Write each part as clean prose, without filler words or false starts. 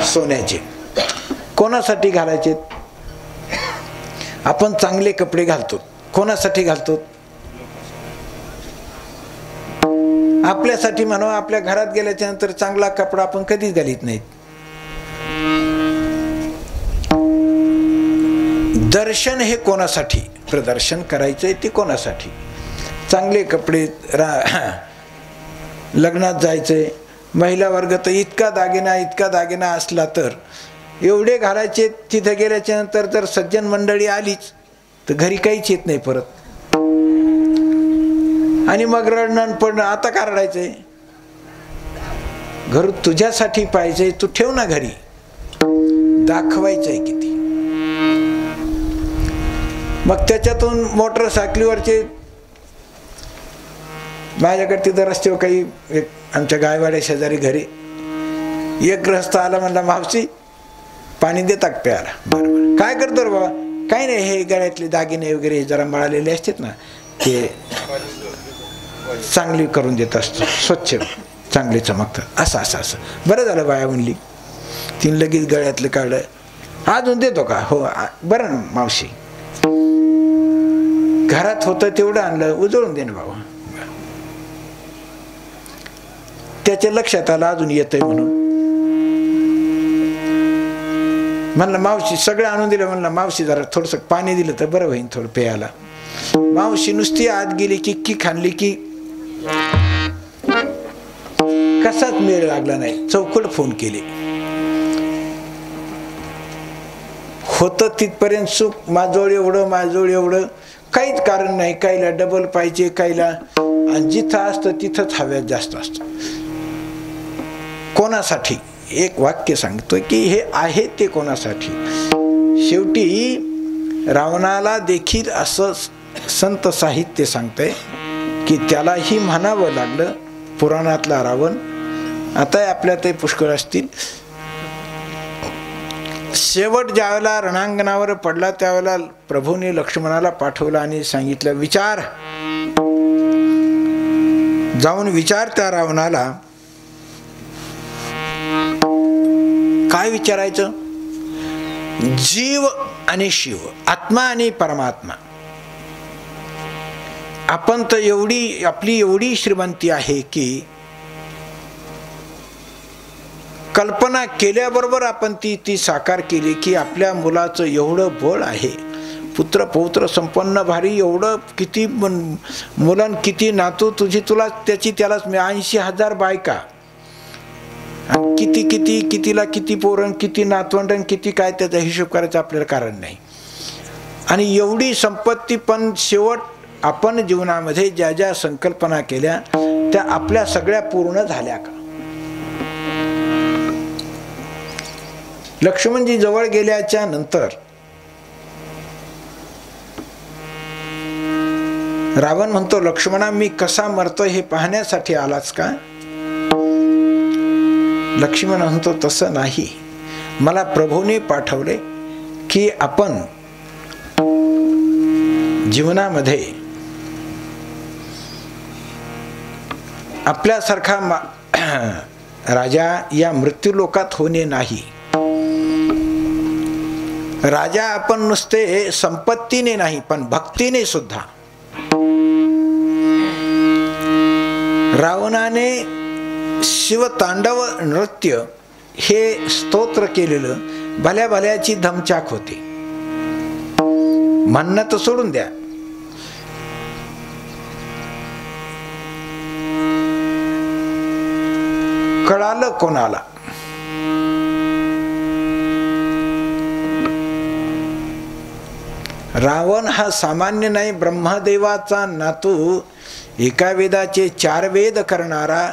सोन्याचे. कोणासाठी घालायचे? आपण चांगले कपडे घालतो, कोणासाठी घालतो? आपल्यासाठी म्हणा. आपल्या घरात गेल्याच्या नंतर चांगला कपडा आपण कधीच घालीत नाहीत. दर्शन हे कोणासाठी? प्रदर्शन करायचंय ते कोणासाठी? चांगले कपडे, लग्नात जायचंय, महिला वर्ग तर इतका दागिना असला तर एवढे घालायचे. तिथे गेल्याच्या नंतर जर सज्जन मंडळी आलीच तर घरी काहीच येत नाही परत. आणि मग रडणं पडणं. आता का रडायचंय? घर तुझ्यासाठी पाहिजे, तू ठेव ना घरी. दाखवायचंय किती. मग त्याच्यातून मोटरसायकलीवरचे, माझ्याकडे तिथं रस्त्यावर काही एक आमच्या गायवाड्या शेजारी घरी एक ग्रहस्थ आला. म्हणला, मावशी पाणी देता का प्यायला? बरोबर. काय करतो रे बाबा? काही नाही, हे गळ्यातले दागिने वगैरे जरा मळालेले असतात ना, ते चांगली करून देत असतो, स्वच्छ चांगले चमकतात. असं असं असं. बरं झालं बाया म्हणली. तिने लगेच गळ्यातलं काढलं. अजून देतो का? हो बरं ना मावशी. घरात होतं तेवढं आणलं, उजळून दे ना बाबा. त्याच्या लक्षात आलं अजून येतंय म्हणून. म्हणलं मावशी सगळं आणून दिलं. म्हणलं मावशी जरा थोडंसं पाणी दिलं तर बरं होईन थोडं प्यायला. मावशी नुसती आत गेली की खाल्ली की कसाच मेळ लागला नाही. चौकट फोन केले. होतं तिथपर्यंत सुख. माझजवळ एवढं काहीच कारण नाही. काहीला डबल पाहिजे, काहीला. आणि जिथं असतं तिथंच हव्यात जास्त असतं. कोणासाठी? एक वाक्य सांगतोय की हे आहे ते कोणासाठी. शेवटी रावणाला देखील असं संत साहित्य सांगतंय की त्यालाही म्हणावं लागलं. पुराणातला रावण आता आपल्यातही पुष्कळ असतील. शेवट ज्यावेळेला रणांगणावर पडला त्यावेळेला प्रभूने लक्ष्मणाला पाठवलं आणि सांगितलं, विचार. जाऊन विचार त्या रावणाला. काय विचारायचं? जीव आणि शिव, आत्मा आणि परमात्मा. आपण तर आपली एवढी श्रीमंती आहे की कल्पना केल्याबरोबर आपण ती साकार केली की आपल्या मुलाचं एवढं बळ आहे. पुत्र पौत्र संपन्न भारी, एवढं किती मुलं किती नातू तुला त्यालाच 80,000 बायका. आणि कितीला किती पोरण, किती नातवंडन, किती काय, त्याचा हिशोब करायचा आपल्याला कारण नाही. आणि एवढी संपत्ती, पण शेवट आपण जीवनामध्ये ज्या ज्या संकल्पना केल्या त्या आपल्या सगळ्या पूर्ण झाल्या का? लक्ष्मणजी जवळ गेल्याच्या नंतर रावण म्हणतो, लक्ष्मणा मी कसा मरतोय हे पाहण्यासाठी आलाच का? लक्ष्मण म्हणतो, तसं नाही. मला प्रभूने पाठवले की आपण जीवनामध्ये आपल्यासारखा राजा या मृत्यूलोकात होणे नाही. राजा आपण नुसते संपत्तीने नाही पण भक्तीने सुद्धा. रावणाने शिवतांडव नृत्य हे स्तोत्र केलेलं भल्या भल्याची धमचाक होती. म्हणणं तर सोडून द्या, कळालं कोणाला? रावण हा सामान्य नाही, ब्रह्मदेवाचा नातू, एका वेदाचे 4 वेद करणारा,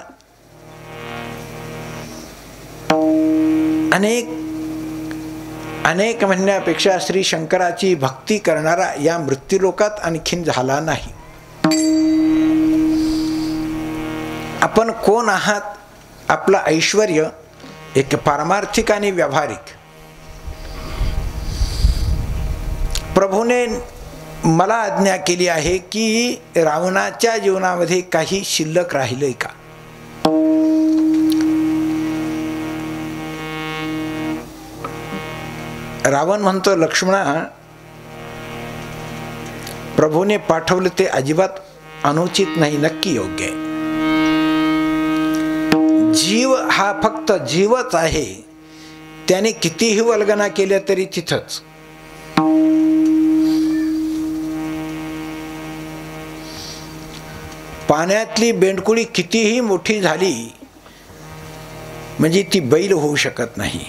अनेक म्हणण्यापेक्षा श्री शंकराची भक्ती करणारा या मृत्यूलोकात आणखीन झाला नाही. आपण कोण आहात? आपलं ऐश्वर्य एक पारमार्थिक आणि व्यावहारिक. प्रभूने मला आज्ञा केली आहे की रावणाच्या जीवनामध्ये काही शिल्लक राहिलंय का? रावण म्हणतो लक्ष्मणा, प्रभूने पाठवलं ते अजिबात अनुचित नाही, नक्की योग्य आहे. जीव हा फक्त जीवच आहे, त्याने कितीही वल्गना केल्या तरी तिथंच. पाण्यातली बेंडकुळी कितीही मोठी झाली म्हणजे ती बैल होऊ शकत नाही.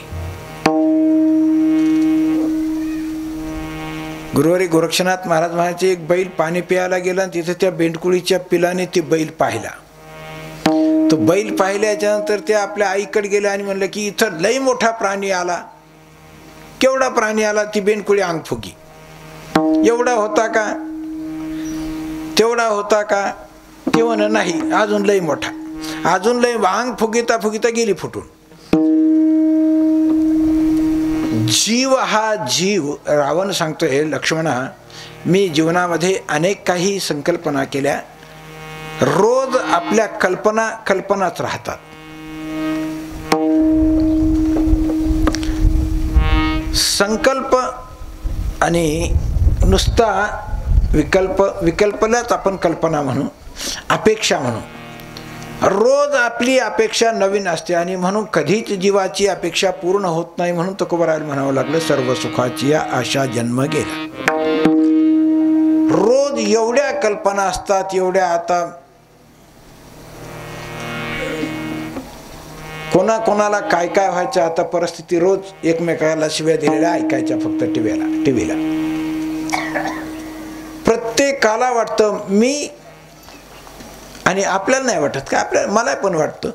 गुरुवारी गोरक्षनाथ महाराज म्हणायचे, एक बैल पाणी प्यायला गेला आणि तिथे त्या बेंडकुळीच्या पिलाने ते बैल पाहिला. तो बैल पाहिल्याच्या नंतर ते आपल्या आईकडे गेले आणि म्हणलं की इथं लई मोठा प्राणी आला. केवढा प्राणी आला? ती बेंडकुळी अंग फुगी. एवढा होता का? तेवढा होता का? ते म्हण नाही, अजून लई मोठा, अजून लई. अंग फुगिता फुगिता गेली फुटून. जीव हा जीव. रावण सांगतोय लक्ष्मणा, मी जीवनामध्ये अनेक काही संकल्पना केल्या, रोज आपल्या कल्पनाच राहतात. संकल्प आणि नुसता विकल्पलाच आपण कल्पना म्हणू, अपेक्षा म्हणू. रोज आपली अपेक्षा नवीन असते आणि म्हणून कधीच जीवाची अपेक्षा पूर्ण होत नाही. म्हणून तुकोबारायला म्हणावं लागलं, सर्व सुखाची आशा जन्म गेला. रोज एवढ्या कल्पना असतात, एवढ्या. आता कोणाला काय काय व्हायचं आता परिस्थिती, रोज एकमेकाला शिव्या दिलेल्या ऐकायच्या फक्त टीव्हीला. प्रत्येकाला वाटतं मी, आणि आपल्याला नाही वाटत का? मला पण वाटतं.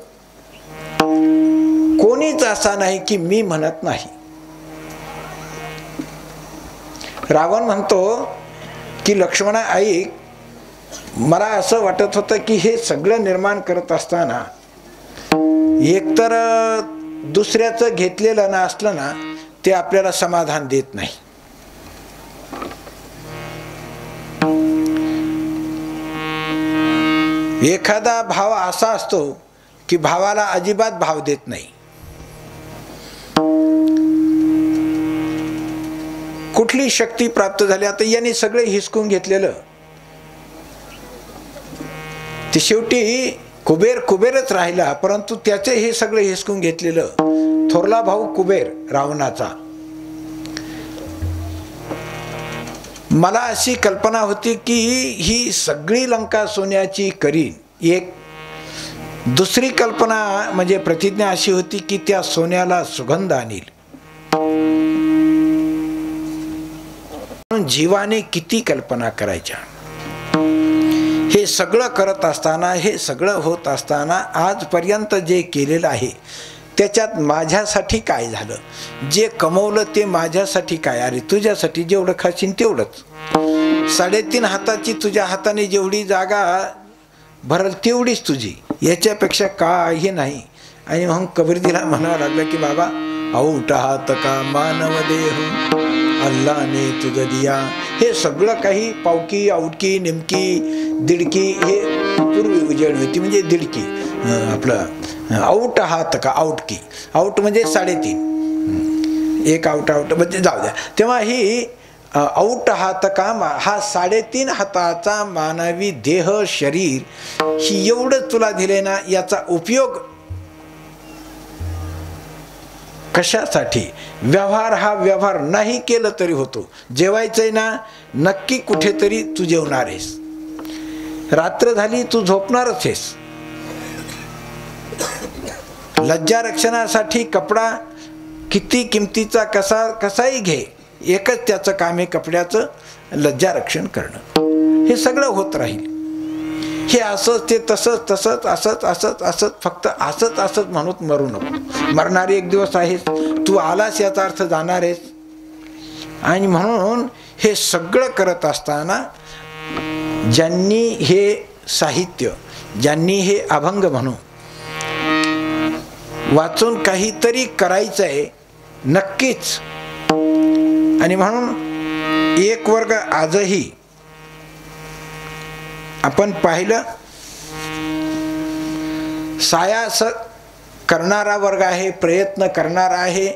कोणीच असा नाही की मी म्हणत नाही. रावण म्हणतो की लक्ष्मणा ऐक, मला असं वाटत होतं की हे सगळं निर्माण करत असताना एकतर दुसऱ्याचं घेतलेलं ना असलं ना ते आपल्याला समाधान देत नाही. एखादा भाव असा असतो की भावाला अजिबात भाव देत नाही. कुठली शक्ती प्राप्त झाली, आता यांनी सगळे हिसकून घेतलेलं, ते शेवटी कुबेरच राहिला, परंतु त्याचे हे सगळे हिसकून घेतलेलं. थोरला भाऊ कुबेर रावणाचा. मला अशी कल्पना होती की ही सगळी लंका सोन्याची करीन. एक दुसरी कल्पना म्हणजे प्रतिज्ञा अशी होती की त्या सोन्याला सुगंध आणील. जीवाने किती कल्पना करायच्या. हे सगळं करत असताना, हे सगळं होत असताना आजपर्यंत जे केलेलं आहे त्याच्यात माझ्यासाठी काय झालं, जे कमवलं ते माझ्यासाठी काय. अरे तुझ्यासाठी जेवढं खाशील तेवढंच. 3.5 हाताची तुझ्या हाताने जेवढी जागा भरल तेवढीच तुझी, याच्यापेक्षा काही नाही. आणि मग कबीरजीला म्हणावं लागलं की बाबा, औट हात का मानव देह अल्लाने तुझ दिया. हे सगळं काही पावकी, आवटकी, निमकी, दिडकी, हे पूर्वी उजळणी होती म्हणजे दिडकी. आपलं आऊट हात का, आऊटकी, आऊट म्हणजे 3.5, एक आऊट म्हणजे जाऊ द्या. तेव्हा ही आऊट हात का, हा 3.5 हाताचा मानवी देह शरीर ही एवढं तुला दिले ना, याचा उपयोग कशासाठी? व्यवहार हा व्यवहार नाही केलं तरी होतो. जेवायचंय ना, नक्की कुठेतरी तू जेवणार आहेस. रात्र झाली तू झोपणारच आहेस. लज्जा रक्षणासाठी कपडा किती किमतीचा कसाही घे, एकच त्याचं काम आहे कपड्याचं, लज्जा रक्षण करणं. हे सगळं होत राहील. हे असंच ते तसंच असंच फक्त असंच म्हणत मरू नको. मरणारी एक दिवस आहेस, तू आलास याचा अर्थ जाणार आहेस. आणि म्हणून हे सगळं करत असताना ज्यांनी हे साहित्य, ज्यांनी हे अभंग म्हणू वाचून काहीतरी करायचं आहे नक्कीच. आणि म्हणून एक वर्ग आजही आपण पाहिलं, सायास करणारा वर्ग आहे, प्रयत्न करणारा आहे.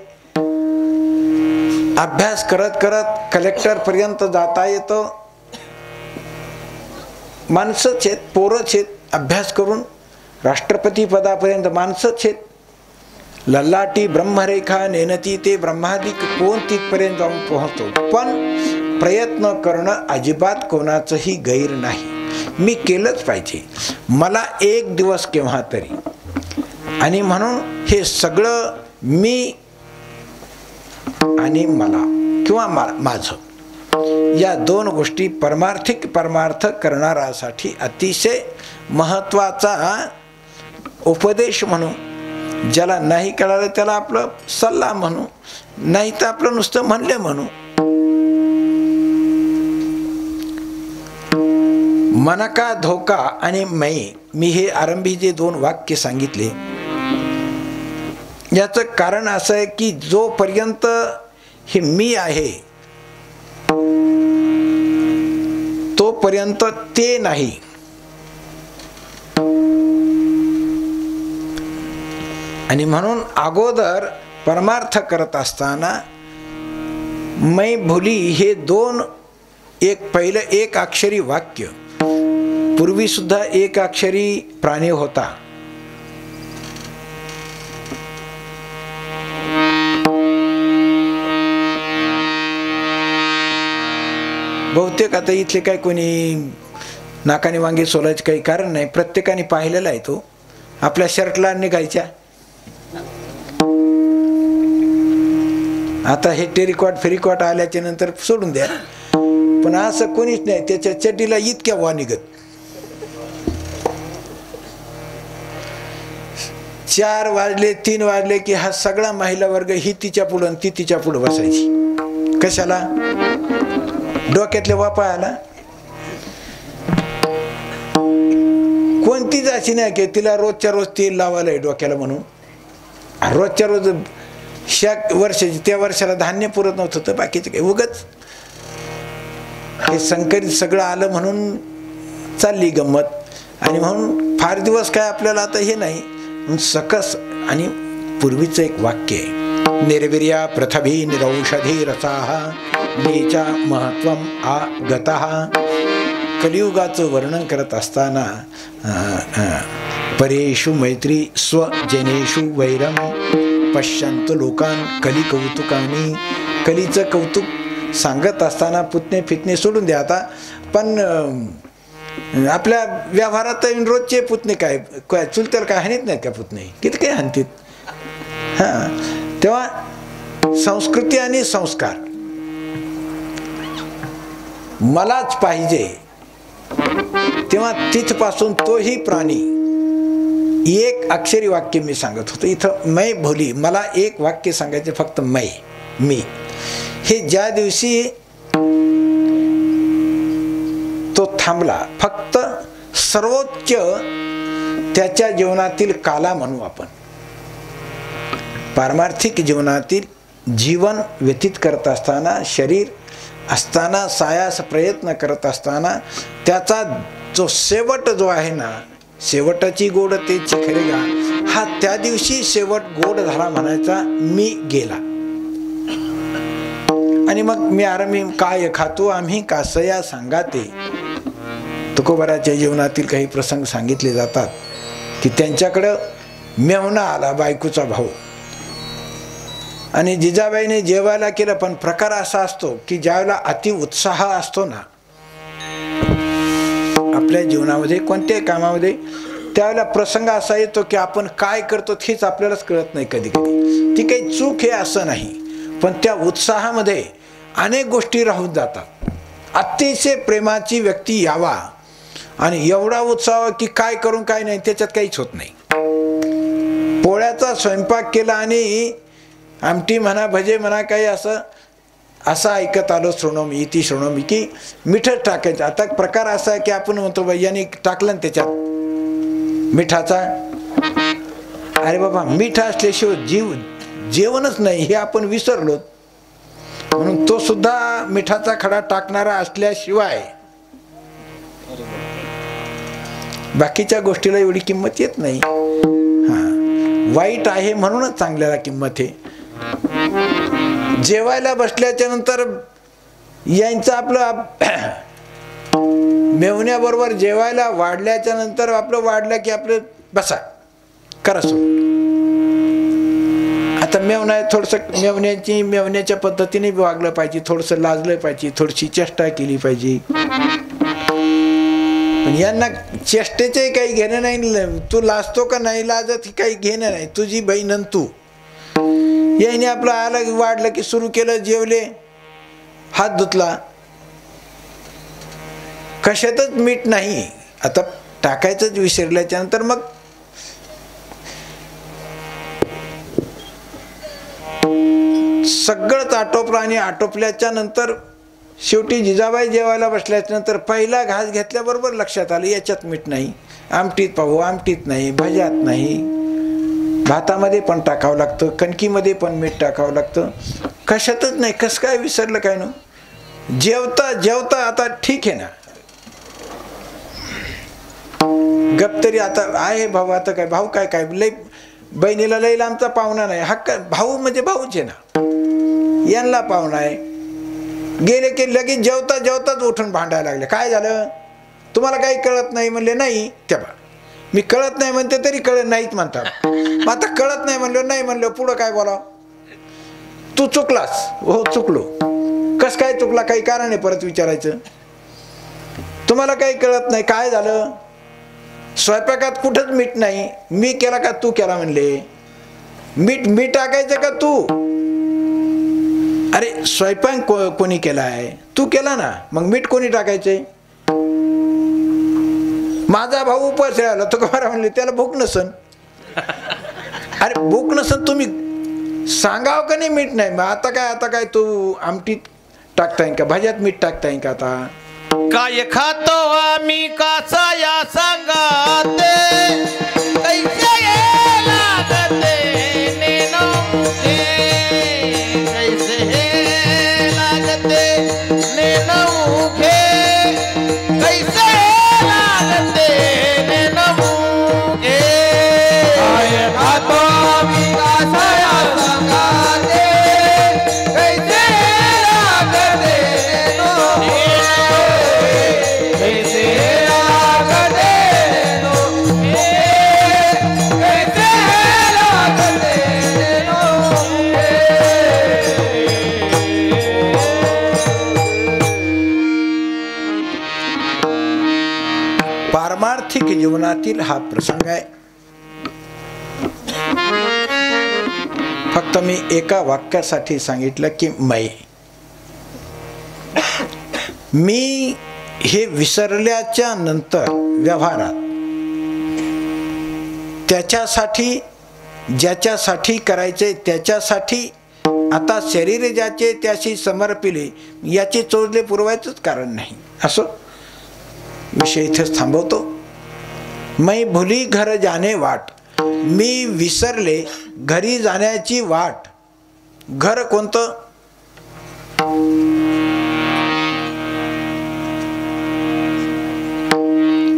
अभ्यास करत करत कलेक्टरपर्यंत जाता येतं. माणसंच आहेत, पोरंच आहेत. अभ्यास करून राष्ट्रपती पदापर्यंत माणसंच आहेत. ललाटी ब्रह्मरेखा नेनती ते ब्रह्मादिक कोण तिथपर्यंत जाऊन पोहोचतो. पण प्रयत्न करणं अजिबात कोणाचंही गैर नाही. मी केलंच पाहिजे, मला एक दिवस केव्हा तरी. आणि म्हणून हे सगळं मी आणि मला किंवा माझं या दोन गोष्टी परमार्थ करणाऱ्यासाठी अतिशय महत्त्वाचा उपदेश म्हणू. ज्याला नाही कळालं त्याला आपलं सल्ला म्हणू, नाही तर आपलं नुसतं म्हणले म्हणू. मनका धोका आणि मी हे आरंभी जे दोन वाक्य सांगितले याचं कारण असं आहे की जोपर्यंत हे मी आहे तोपर्यंत ते नाही. आणि म्हणून अगोदर परमार्थ करत असताना मै भुली हे दोन पहिलं एक अक्षरी वाक्य. पूर्वी सुद्धा एक अक्षरी प्राणी होता. बहुतेक आता इथले काय कोणी नाकाने वांगे सोलायचं काही कारण नाही. प्रत्येकाने पाहिलेला आहे तो. आपल्या शर्टला निघायच्या. आता हे टेरिकॉट फेरिकॉट आल्याच्या नंतर सोडून द्या. पण असं कोणीच नाही. त्याच्या चड्डीला इतक्या वा निघत. 4 वाजले 3 वाजले की हा सगळा महिला वर्ग ही तिच्या पुढं आणि ती तिच्या पुढं बसायची. कशाला? डोक्यातल्या वापायाला. कोणतीच अशी नाही की तिला रोजच्या रोज तेल लावायला आहे डोक्याला म्हणून. रोजच्या रोज वर्षाची त्या वर्षाला धान्य पुरत नव्हतं तर बाकीचं काही उगच हे संकरित सगळं आलं म्हणून चालली गंमत. आणि म्हणून फार दिवस काय आपल्याला आता हे नाही. सकस. आणि पूर्वीचं एक वाक्य आहे, निर्वीर्या पृथ्वी निरौषधी रसाः नीचा महत्वम आगतः. कलियुगाचं वर्णन करत असताना परेषु मैत्री स्वजनेषु वैरम पश्यंत लोकान कली कौतुकानी. कलीचं कौतुक सांगत असताना पुतणे फितणे सोडून द्या आता. पण आपल्या व्यवहारात रोजचे पुतणे काय चुलत्याला काय हानीत नाहीत का? पुतणे किती काय हानतीत. हां, तेव्हा संस्कृती आणि संस्कार मलाच पाहिजे. तेव्हा तिथपासून तोही प्राणी. एक अक्षरी वाक्य मी सांगत होतो इथं. मै भोली, मला एक वाक्य सांगायचे फक्त. मी हे ज्या दिवशी तो थांबला, फक्त सर्वोच्च त्याच्या जीवनातील काला म्हणू आपण. पारमार्थिक जीवनातील जीवन व्यतीत करत असताना, शरीर असताना, सायास प्रयत्न करत असताना त्याचा जो शेवट जो आहे ना, शेवटाची गोड ते चिखरेगा, हा त्या दिवशी शेवट गोड झाला म्हणायचा. मी गेला. आणि मग मी आरंभी काय खातो आम्ही कासया सांगाते. तुकोबाराच्या जीवनातील काही प्रसंग सांगितले जातात की त्यांच्याकडं मेहुणा आला, बायकोचा भाऊ, आणि जिजाबाईने जेवायला केलं. पण प्रकार असा असतो की ज्यावेळेला अति उत्साह असतो ना आपल्या जीवनामध्ये, कोणत्याही कामामध्ये, त्यावेळेला प्रसंग असा येतो की आपण काय करतो हेच आपल्यालाच कळत नाही कधी कधी. ती काही चूक हे असं नाही, पण त्या उत्साहामध्ये अनेक गोष्टी राहून जातात. अतिशय प्रेमाची व्यक्ती यावा आणि एवढा उत्साह की काय करून काय नाही त्याच्यात काहीच होत नाही. पोळ्याचा स्वयंपाक केला आणि आमटी म्हणा, भजे म्हणा, काही असं ऐकत आलो श्रोणोमी इति श्रोणोमी की मिठच टाकायचं. आता प्रकार असा आहे की आपण म्हणतो बाई याने टाकलं ना त्याच्यात मिठाचा. अरे बाबा, मीठ असल्याशिवाय जेवणच नाही हे आपण विसरलो. म्हणून तो सुद्धा मिठाचा खडा टाकणारा असल्याशिवाय बाकीच्या गोष्टीला एवढी किंमत येत नाही. हां, वाईट आहे म्हणूनच चांगल्याला किंमत आहे. जेवायला बसल्याच्या नंतर यांचं आपलं मेवण्याबरोबर जेवायला वाढल्याच्या नंतर आपलं वाढलं की आपलं बसा करा सुरू. आता मेवणा थोडंसं मेवण्याच्या पद्धतीने वागलं पाहिजे, थोडंसं लाजलं पाहिजे, थोडीशी चेष्टा केली पाहिजे. पण यांना चेष्टेचे काही घेणं नाही. तू लाजतो का नाही लाजत काही घेणं नाही. तुझी बहीण आणि तू याने आपलं आलं वाढलं की सुरू केलं, जेवले, हात धुतला, कशातच मीठ नाही. आता टाकायचंच विसरल्याच्या नंतर मग सगळंच आटोपलं. आणि आटोपल्याच्या नंतर शेवटी जिजाबाई जेवायला बसल्याच्या नंतर पहिला घास घेतल्याबरोबर लक्षात आलं याच्यात मीठ नाही. आमटीत पाहू, आमटीत नाही, भज्यात नाही, भातामध्ये पण टाकावं लागतं, कणकीमध्ये पण मीठ टाकावं लागतं, कशातच नाही. कसं काय विसरलं काय ना. जेवता जेवता आता ठीक आहे ना, गप तरी आता आहे भाऊ. आता काय भाऊ काय काय लई बहिणीला लई लांबचा पाहुणा नाही. हक्क भाऊ म्हणजे भाऊच आहे ना. यांना पाहुणा आहे, गेले की लगेच जेवता जेवताच उठून भांडायला लागले. काय झालं, तुम्हाला काही कळत नाही म्हणले. नाही तेव्हा मी कळत नाही म्हणते तरी कळत नाहीत म्हणतात. मग आता कळत नाही म्हणलं, नाही म्हणलं, पुढं काय बोलाव. तू चुकलास. हो चुकलो. कस काय चुकला, काही कारण आहे परत विचारायचं. तुम्हाला काही कळत नाही, काय झालं, स्वयंपाकात कुठंच मीठ नाही, मी केला का तू केला म्हणले. मी टाकायचं का तू. अरे स्वयंपाक कोणी केला आहे, तू केला ना, मग मीठ कोणी टाकायचंय. माझा भाऊ उपास राहिला, तो का म्हणले त्याला भूक नसन. अरे भूक नसन तुम्ही सांगाव का नाही मीठ नाही. मग आता काय तू आमटीत टाकता येईल का, भाज्यात मीठ टाकता येईल का. आता काय खातो आम्ही कासा या सांगाते, कैसे लागते नेनो मुखे, कैसे लागते नेनो मुखे, कैसे लागते नेनो मुखे. काय खातो आम्ही कासा या सांगाते, कैसे लागते पारमार्थिक जीवनातील हा प्रसंग आहे. फक्त मी एका वाक्यासाठी सांगितलं की मी हे विसरल्याच्या नंतर व्यवहारात त्याच्यासाठी ज्याच्यासाठी करायचे त्याच्यासाठी आता शरीर ज्याचे त्याशी समर्पिले याचे चोजले पुरवायचंच कारण नाही. असो विषय इथेच थांबवतो. मै भुली घर जाणे वाट, मी विसरले घरी जाण्याची वाट. घर कोणतं,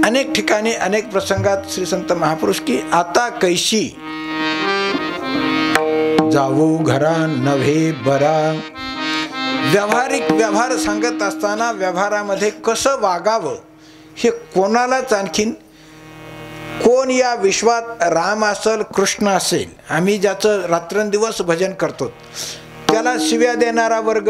अनेक ठिकाणी अनेक प्रसंगात श्री संत महापुरुष की आता कैशी जाऊ घरा नव्हे बरा. व्यावहारिक व्यवहार सांगत असताना व्यवहारामध्ये कसं वागावं हे कोणालाच आणखीन, कोण या विश्वात राम असेल कृष्ण असेल, आम्ही ज्याचं रात्रंदिवस भजन करतो त्याला शिव्या देणारा वर्ग,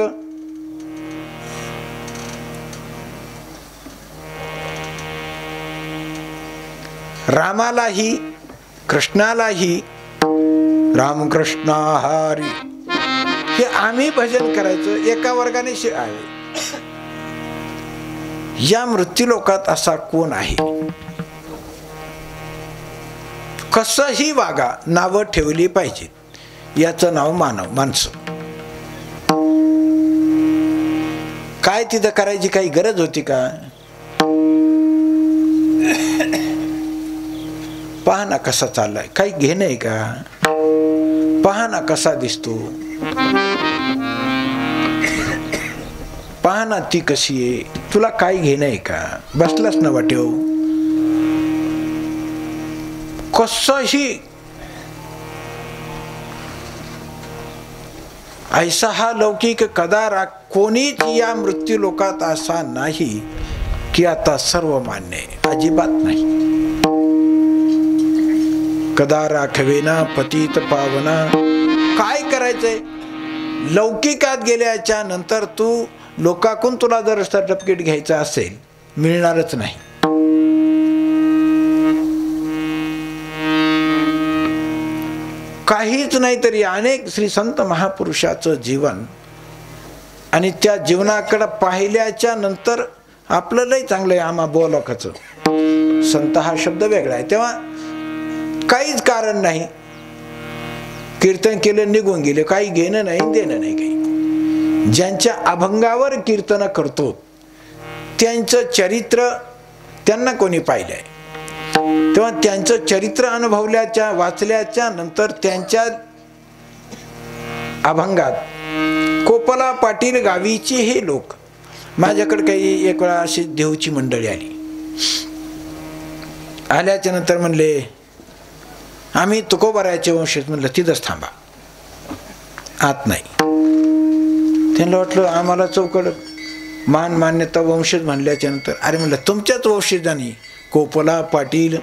रामालाही कृष्णालाही रामकृष्ण हरी हे आम्ही भजन करायचं, एका वर्गाने आहे. या मृत्यूलोकात असा कोण आहे. कसंही वागा, नावं ठेवली पाहिजेत. याचं नाव मानव माणसं. काय तिथं करायची काही गरज होती का. पहा ना कसा चाललाय, काही घेणं आहे का. पहा ना कसा दिसतो, पहा ना ती कशी आहे, तुला काय घेणं आहे का. बसलास ना वाटेव. कसंही ऐसा हा लौकिक कदा कोणीच या मृत्यू लोकात असा नाही की आता सर्व मान्य आहे, अजिबात नाही. कदा राखवेना पतित पावना. काय करायचंय? लौकिकात गेल्याच्या नंतर तू लोकांकडून तुला जर सर्टिफिकेट घ्यायचं असेल मिळणारच नाही. काहीच नाही तरी अनेक श्री संत महापुरुषाचं जीवन आणि त्या जीवनाकडे पाहिल्याच्या नंतर आपलं लय चांगलं आहे आम्हा बोलकाचं. संत हा शब्द वेगळा आहे, तेव्हा काहीच कारण नाही. कीर्तन केलं निघून गेले, काही घेणं नाही देणं नाही काही. ज्यांच्या अभंगावर कीर्तन करतो त्यांचं चरित्र त्यांना कोणी पाहिलंय, तेव्हा त्यांचं चरित्र अनुभवल्याच्या वाचल्याच्या नंतर त्यांच्या अभंगात कोपला पाटील गावीचे हे लोक. माझ्याकडे काही एक वेळा अशी देवची मंडळी आली. आल्याच्या नंतर म्हणले आम्ही तुकोबारायचे वंशज. म्हणलं तिथंच थांबा, आत नाही. त्यांना वाटलं आम्हाला चौकड मान मान्यता वंशज म्हणल्याच्या नंतर अरे म्हणलं तुमच्याच वंशजांनी कोपला पाटील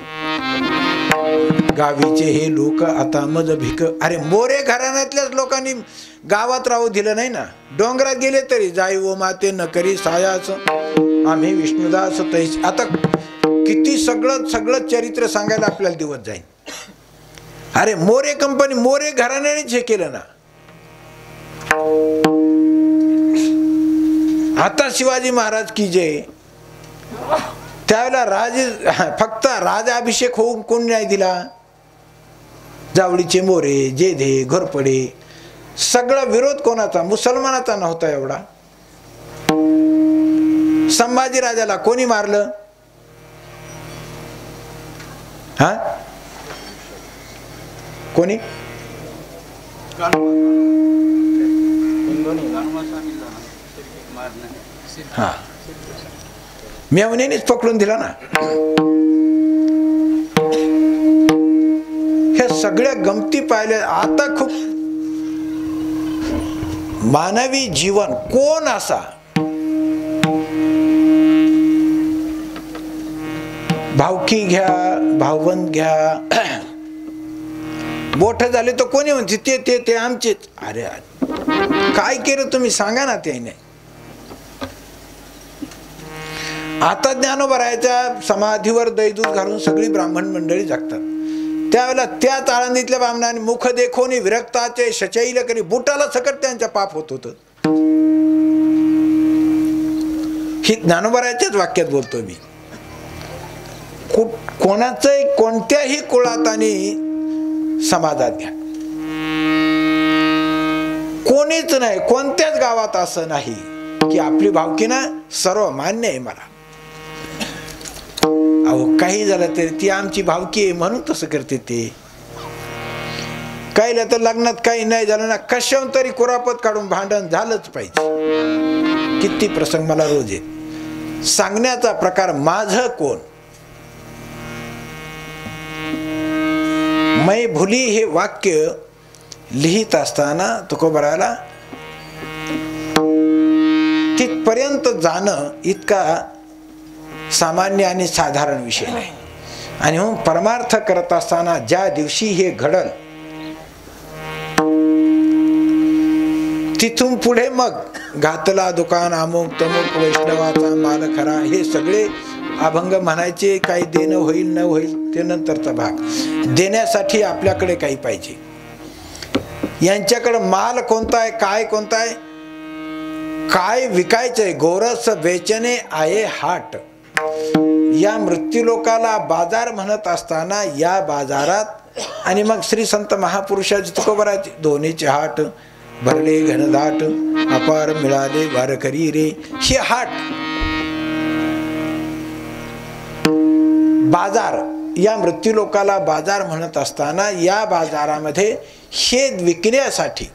गावीचे हे लोक आता मज भिक. अरे मोरे घराण्यातल्याच लोकांनी गावात राहू दिलं नाही ना. डोंगरात गेले तरी जाई ओ माते न करी सायाच आम्ही विष्णुदास तैस. आता किती सगळं चरित्र सांगायला आपल्याला दिवस जाईल. अरे मोरे कंपनी मोरे घराण्यानेच हे केलं ना. आता शिवाजी महाराज की जय. त्यावेळेला राजे फक्त राजाभिषेक होऊन कोण नाही दिला? जावळीचे मोरे, जेधे, घोरपडे. सगळा विरोध कोणाचा? मुसलमानाचा नव्हता एवढा. संभाजी राजाला कोणी मारलं? हा कोणी? हा मेवणीनेच पकडून दिला ना. ह्या सगळ्या गमती पाहिल्या. आता खूप मानवी जीवन कोण असा भावकी घ्या, भावबंद घ्या, मोठं झाले तर कोणी म्हणते ते ते ते आमचेच. अरे काय केलं तुम्ही सांगा ना. त्याने आता ज्ञानोबरायच्या समाधीवर दैदूत घालून सगळी ब्राह्मण मंडळी जगतात. त्यावेळेला त्याच आळंदीतल्या ब्राह्मणाने मुख देखोनी विरक्ताचे शचैल करी बुटाला सकट त्यांच्या पाप होत होत. ही ज्ञानोबरायच्याच वाक्यात बोलतो मी. कोणाचंही कोणत्याही कुळात आणि समाजात घ्या, कोणीच नाही कोणत्याच गावात असं नाही की आपली भावकी ना सर्व मान्य आहे मला. अहो काही झालं तरी ती आमची भावकी आहे म्हणून तसं करते. ते काही तर लग्नात काही नाही झालं ना कशाहून तरी कुरापत काढून भांडण झालंच पाहिजे. किती प्रसंग मला रोज आहेत. सांगण्याचा प्रकार माझं कोण. मै भुली हे वाक्य लिहित असताना तुकोबाराला तिथपर्यंत जाणं इतका सामान्य आणि साधारण विषय नाही. आणि म्हणून परमार्थ करत असताना ज्या दिवशी हे घडल तिथून पुढे मग घातला दुकान अमुक तमुक वैष्णवाचा माल खरा हे सगळे अभंग म्हणायचे. काही देणं होईल न होईल ते नंतरचा भाग. देण्यासाठी आपल्याकडे काही पाहिजे. यांच्याकडे माल कोणता आहे, काय कोणता आहे, काय विकायचंय. गोरस बेचणे आहे हाट. या मृत्यूलोकाला बाजार म्हणत असताना या बाजारात आणि मग श्री संत महापुरुषाचे तुकोबाराचे दोन्हीचे हाट भरले घनदाट अपार मिळाले वारकरी रे. हे हाट बाजार या मृत्यूलोकाला बाजार म्हणत असताना या बाजारामध्ये हे विकण्यासाठी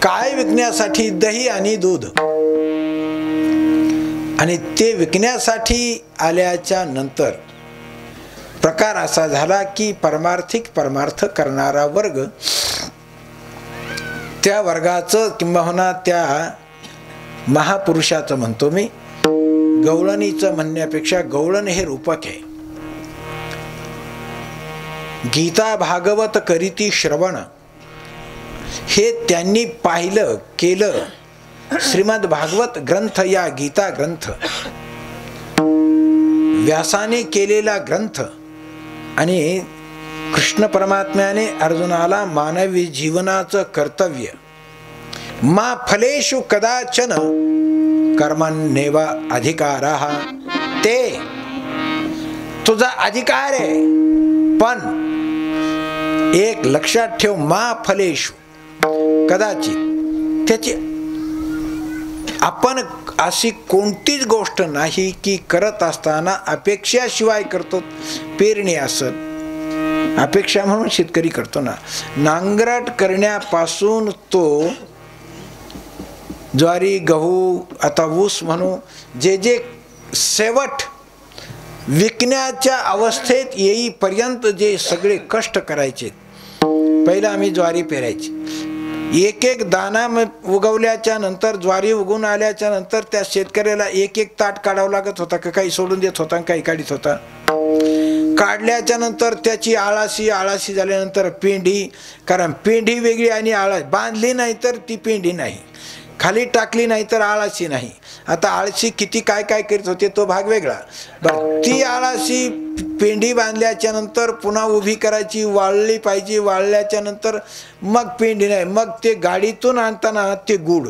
काय विकण्यासाठी दही आणि दूध. आणि ते विकण्यासाठी आल्याच्या नंतर प्रकार असा झाला की परमार्थिक परमार्थ करणारा वर्ग त्या वर्गाचं किंबहुना त्या महापुरुषाचं म्हणतो मी, गवळणीचं म्हणण्यापेक्षा गवळण हे रूपक आहे. गीता भागवत करीती श्रवण हे त्यांनी पाहिलं केलं. श्रीमद भागवत ग्रंथ, या गीता ग्रंथ व्यासाने केलेला ग्रंथ, आणि कृष्ण परमात्म्याने अर्जुनाला मानवी जीवनाचं कर्तव्य, मा फलेषु कदाचन कर्मण्येव अधिकारः, ते तुझा अधिकार आहे, पण एक लक्षात ठेव, मा फलेषु कदाचित, त्याची आपण अशी कोणतीच गोष्ट नाही की करत असताना अपेक्षाशिवाय करतो. पेरणी असत अपेक्षा म्हणून शेतकरी करतो ना, नांगरट करण्यापासून तो ज्वारी गहू आता ऊस म्हणू, जे जे शेवट विकण्याच्या अवस्थेत येईपर्यंत जे सगळे कष्ट करायचे. पहिला आम्ही ज्वारी पेरायची, एक एक दाना उगवल्याच्या नंतर, ज्वारी उगवून आल्याच्या नंतर त्या शेतकऱ्याला एक एक ताट काढावं लागत होता, का काही सोडून देत होता, काही काढीत होता. काढल्याच्या नंतर त्याची आळाशी झाल्यानंतर पेंढी, कारण पेंढी वेगळी आणि आळा बांधली नाही तर ती पेंढी नाही, खाली टाकली नाही तर आळाशी नाही. आता आळशी किती काय काय करीत होते तो भाग वेगळा. बरं, ती आळाशी पेंढी बांधल्याच्या नंतर पुन्हा उभी करायची, वाळली पाहिजे, वाळल्याच्या नंतर मग पेंढी नाही, मग ते गाडीतून आणताना ते गुड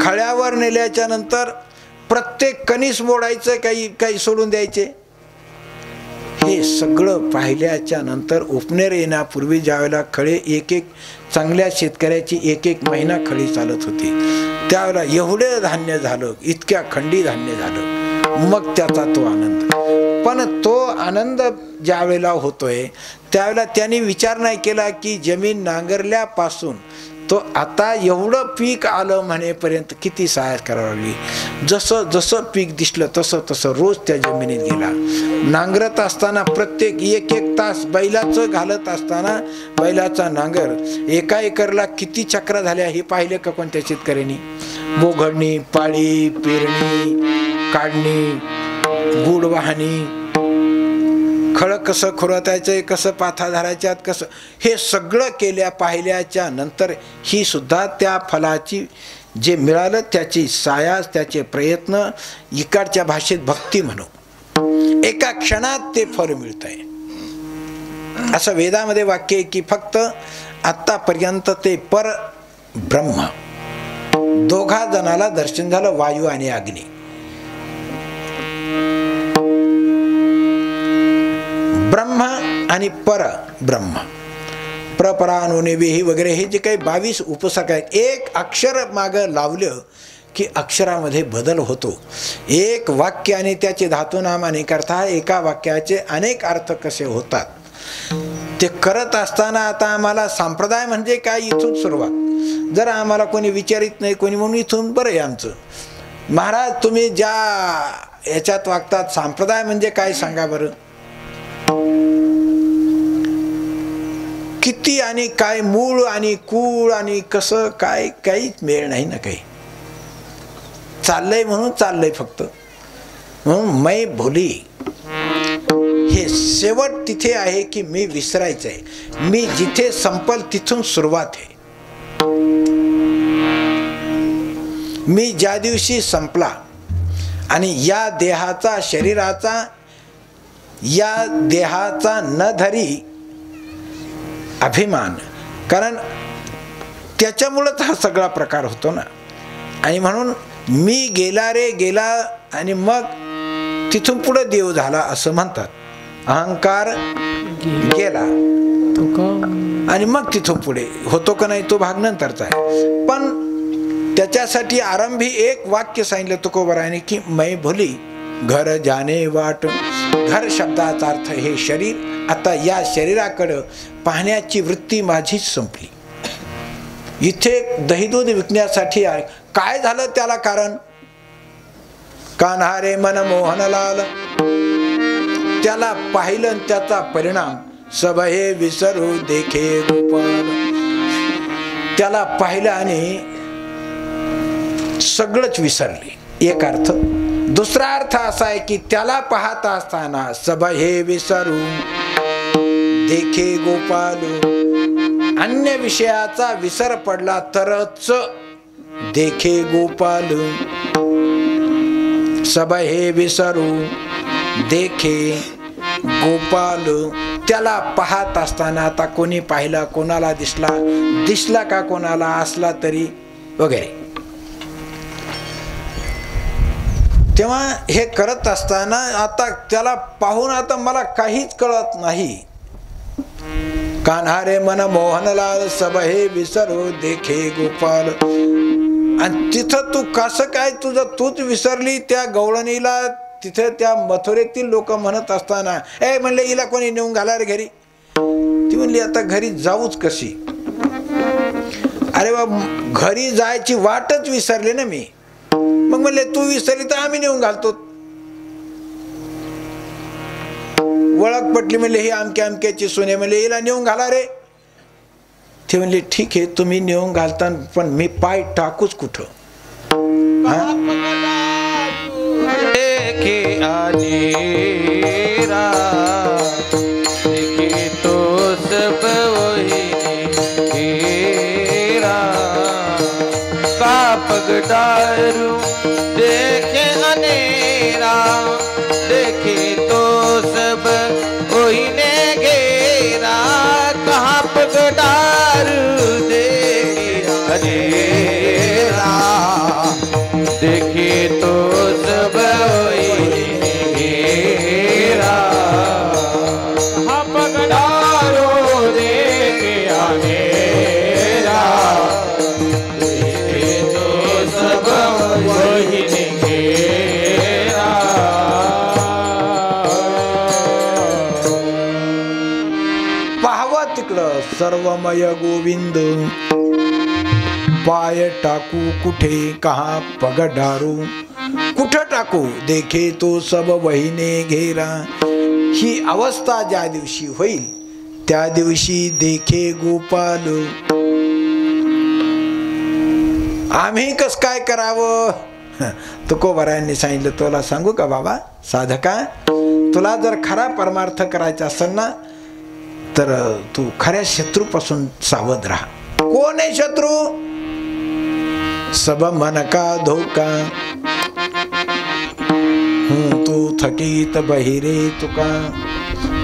खळ्यावर नेल्याच्या नंतर प्रत्येक कणीस मोडायचं, काही काही सोडून द्यायचे. हे सगळं पाहिल्याच्या नंतर उपनेर येण्यापूर्वी ज्यावेळेला खळे एक एक चांगल्या शेतकऱ्याची एक एक महिना खळी चालत होती, त्यावेळेला एवढे धान्य झालं, इतक्या खंडी धान्य झालं, मग त्याचा तो आनंद. पण तो आनंद ज्या वेळेला होतोय त्यावेळेला त्यांनी विचार नाही केला की जमीन नांगरल्यापासून तो आता एवढं पीक आलं म्हणेपर्यंत किती सहाय्य करावं लागली. जसं जसं पीक दिसलं तसं तसं रोज त्या जमिनीत गेला. नांगरत असताना प्रत्येक एक एक तास बैलाचं घालत असताना बैलाचा नांगर एका एकरला किती चक्र झाल्या हे पाहिले का कोणत्या शेतकऱ्यांनी? बोघडणी, पाळी, पेरणी, काढणी, गुड वाहणी, खळ कसं खुरतायचं, कसं पाथा धरायच्यात, कसं हे सगळं केल्या पाहिल्याच्या नंतर ही सुद्धा त्या फलाची जे मिळालं त्याची सायास, त्याचे प्रयत्न, इकडच्या भाषेत भक्ती म्हणू, एका क्षणात ते फळ मिळत आहे. असं वेदामध्ये वाक्य आहे की फक्त आत्तापर्यंत ते पर ब्रह्म दोघा जणाला दर्शन झालं, वायू आणि अग्नी. ब्रह्म आणि पर ब्रह्म, प्रपरानुनिविही वगैरे हे जे काही 22 उपसर्ग आहेत, एक अक्षर मागं लावलं की अक्षरामध्ये बदल होतो. एक वाक्य आणि त्याचे धातुनाम अनेक अर्थ, एका वाक्याचे अनेक अर्थ कसे होतात ते करत असताना आता आम्हाला संप्रदाय म्हणजे काय इथून सुरुवात. जर आम्हाला कोणी विचारित नाही, कोणी म्हणून इथून बरं आहे आमचं. महाराज तुम्ही ज्या याच्यात वागतात संप्रदाय म्हणजे काय सांगा बरं. किती आणि काय मूळ आणि कूळ आणि कसं काय, काहीच मेळ नाही ना. काही चाललंय म्हणून चाललंय फक्त. म्हणून मै भोली हे शेवट तिथे आहे की मी विसरायचं आहे. मी जिथे संपल तिथून सुरुवात आहे. मी ज्या दिवशी संपला आणि या देहाचा, शरीराचा, या देहाचा न धरी अभिमान, कारण त्याच्यामुळंच हा सगळा प्रकार होतो ना. आणि म्हणून मी गेला रे गेला आणि मग तिथून पुढे देव झाला असं म्हणतात. अहंकार गेला आणि मग तिथून पुढे होतो का नाही तो भाग नंतरचा आहे. पण त्याच्यासाठी आरंभी एक वाक्य सांगितलं तुकोबराने की मै भोली घर जाणे वाट. घर शब्दाचा अर्थ हे शरीर. आता या शरीराकडं पाहण्याची वृत्ती माझीच संपली. इथे दहीदूध विकण्यासाठी आहे. काय झालं त्याला कारण? कान्हा रे मन मोहनलाल. त्याला पाहिलं त्याचा परिणाम सब हे विसरू देखे गोपाल. त्याला पाहिलं आणि सगळंच विसरले, एक अर्थ. दुसरा अर्थ असा आहे की त्याला पाहत असताना सब हे विसरू देखे गोपाल, अन्य विषयाचा विसर पडला तरच देखे गोपाल. सब हे विसरू देखे गोपाल, त्याला पाहत असताना आता कोणी पाहिला, कोणाला दिसला का कोणाला असला तरी वगैरे. तेव्हा हे करत असताना आता त्याला पाहून आता मला काहीच कळत नाही. कान्हा रे मन मोहनलाल सब हे विसरू देखे गोपाल. आणि तिथं तू कसं काय तुझं तूच विसरली त्या गवळणीला. तिथे त्या मथुरेतील लोक म्हणत असताना ए म्हणले हिला कोणी नेऊन घाला रे घरी. ती म्हणली आता घरी जाऊच कशी. अरे बा घरी जायची वाटच विसरले ना मी. मग म्हणले तू विसरली तर आम्ही नेऊन घालतो. ओळख पटली म्हणले ही अमक्या अमक्याची सोने, म्हणले हिला नेऊन घाला रे. ते म्हणले ठीक आहे तुम्ही नेऊन घालता, पण मी पाय टाकूच कुठं. तो सब का पगडारू देखे अनेरा, देखे तो सब वही ने घेरा. कहाँ पगडारू देखे अनेरा, देखे तो सब वही ने घेरा. कहाँ पगडारू देखे अनेरा, देखे तो सब वही ने घेरा. पाहावा तिकडं सर्वमय गोविंद, पाय टाकू कुठे कहा पगडारू, कुठं टाकू देखे तो सब वहीने घेरा. ही अवस्था ज्या दिवशी होईल त्या दिवशी देखे गोपाल. आम्ही कस काय करावं. तुकोबारायांनी सांगितलं तुला सांगू का बाबा साधका, तुला जर खरा परमार्थ करायचा असेल ना तर तू खऱ्या शत्रूपासून सावध राहा. कोण आहे शत्रू. सब मन का धोका, तू थकीत बहिरे तुका.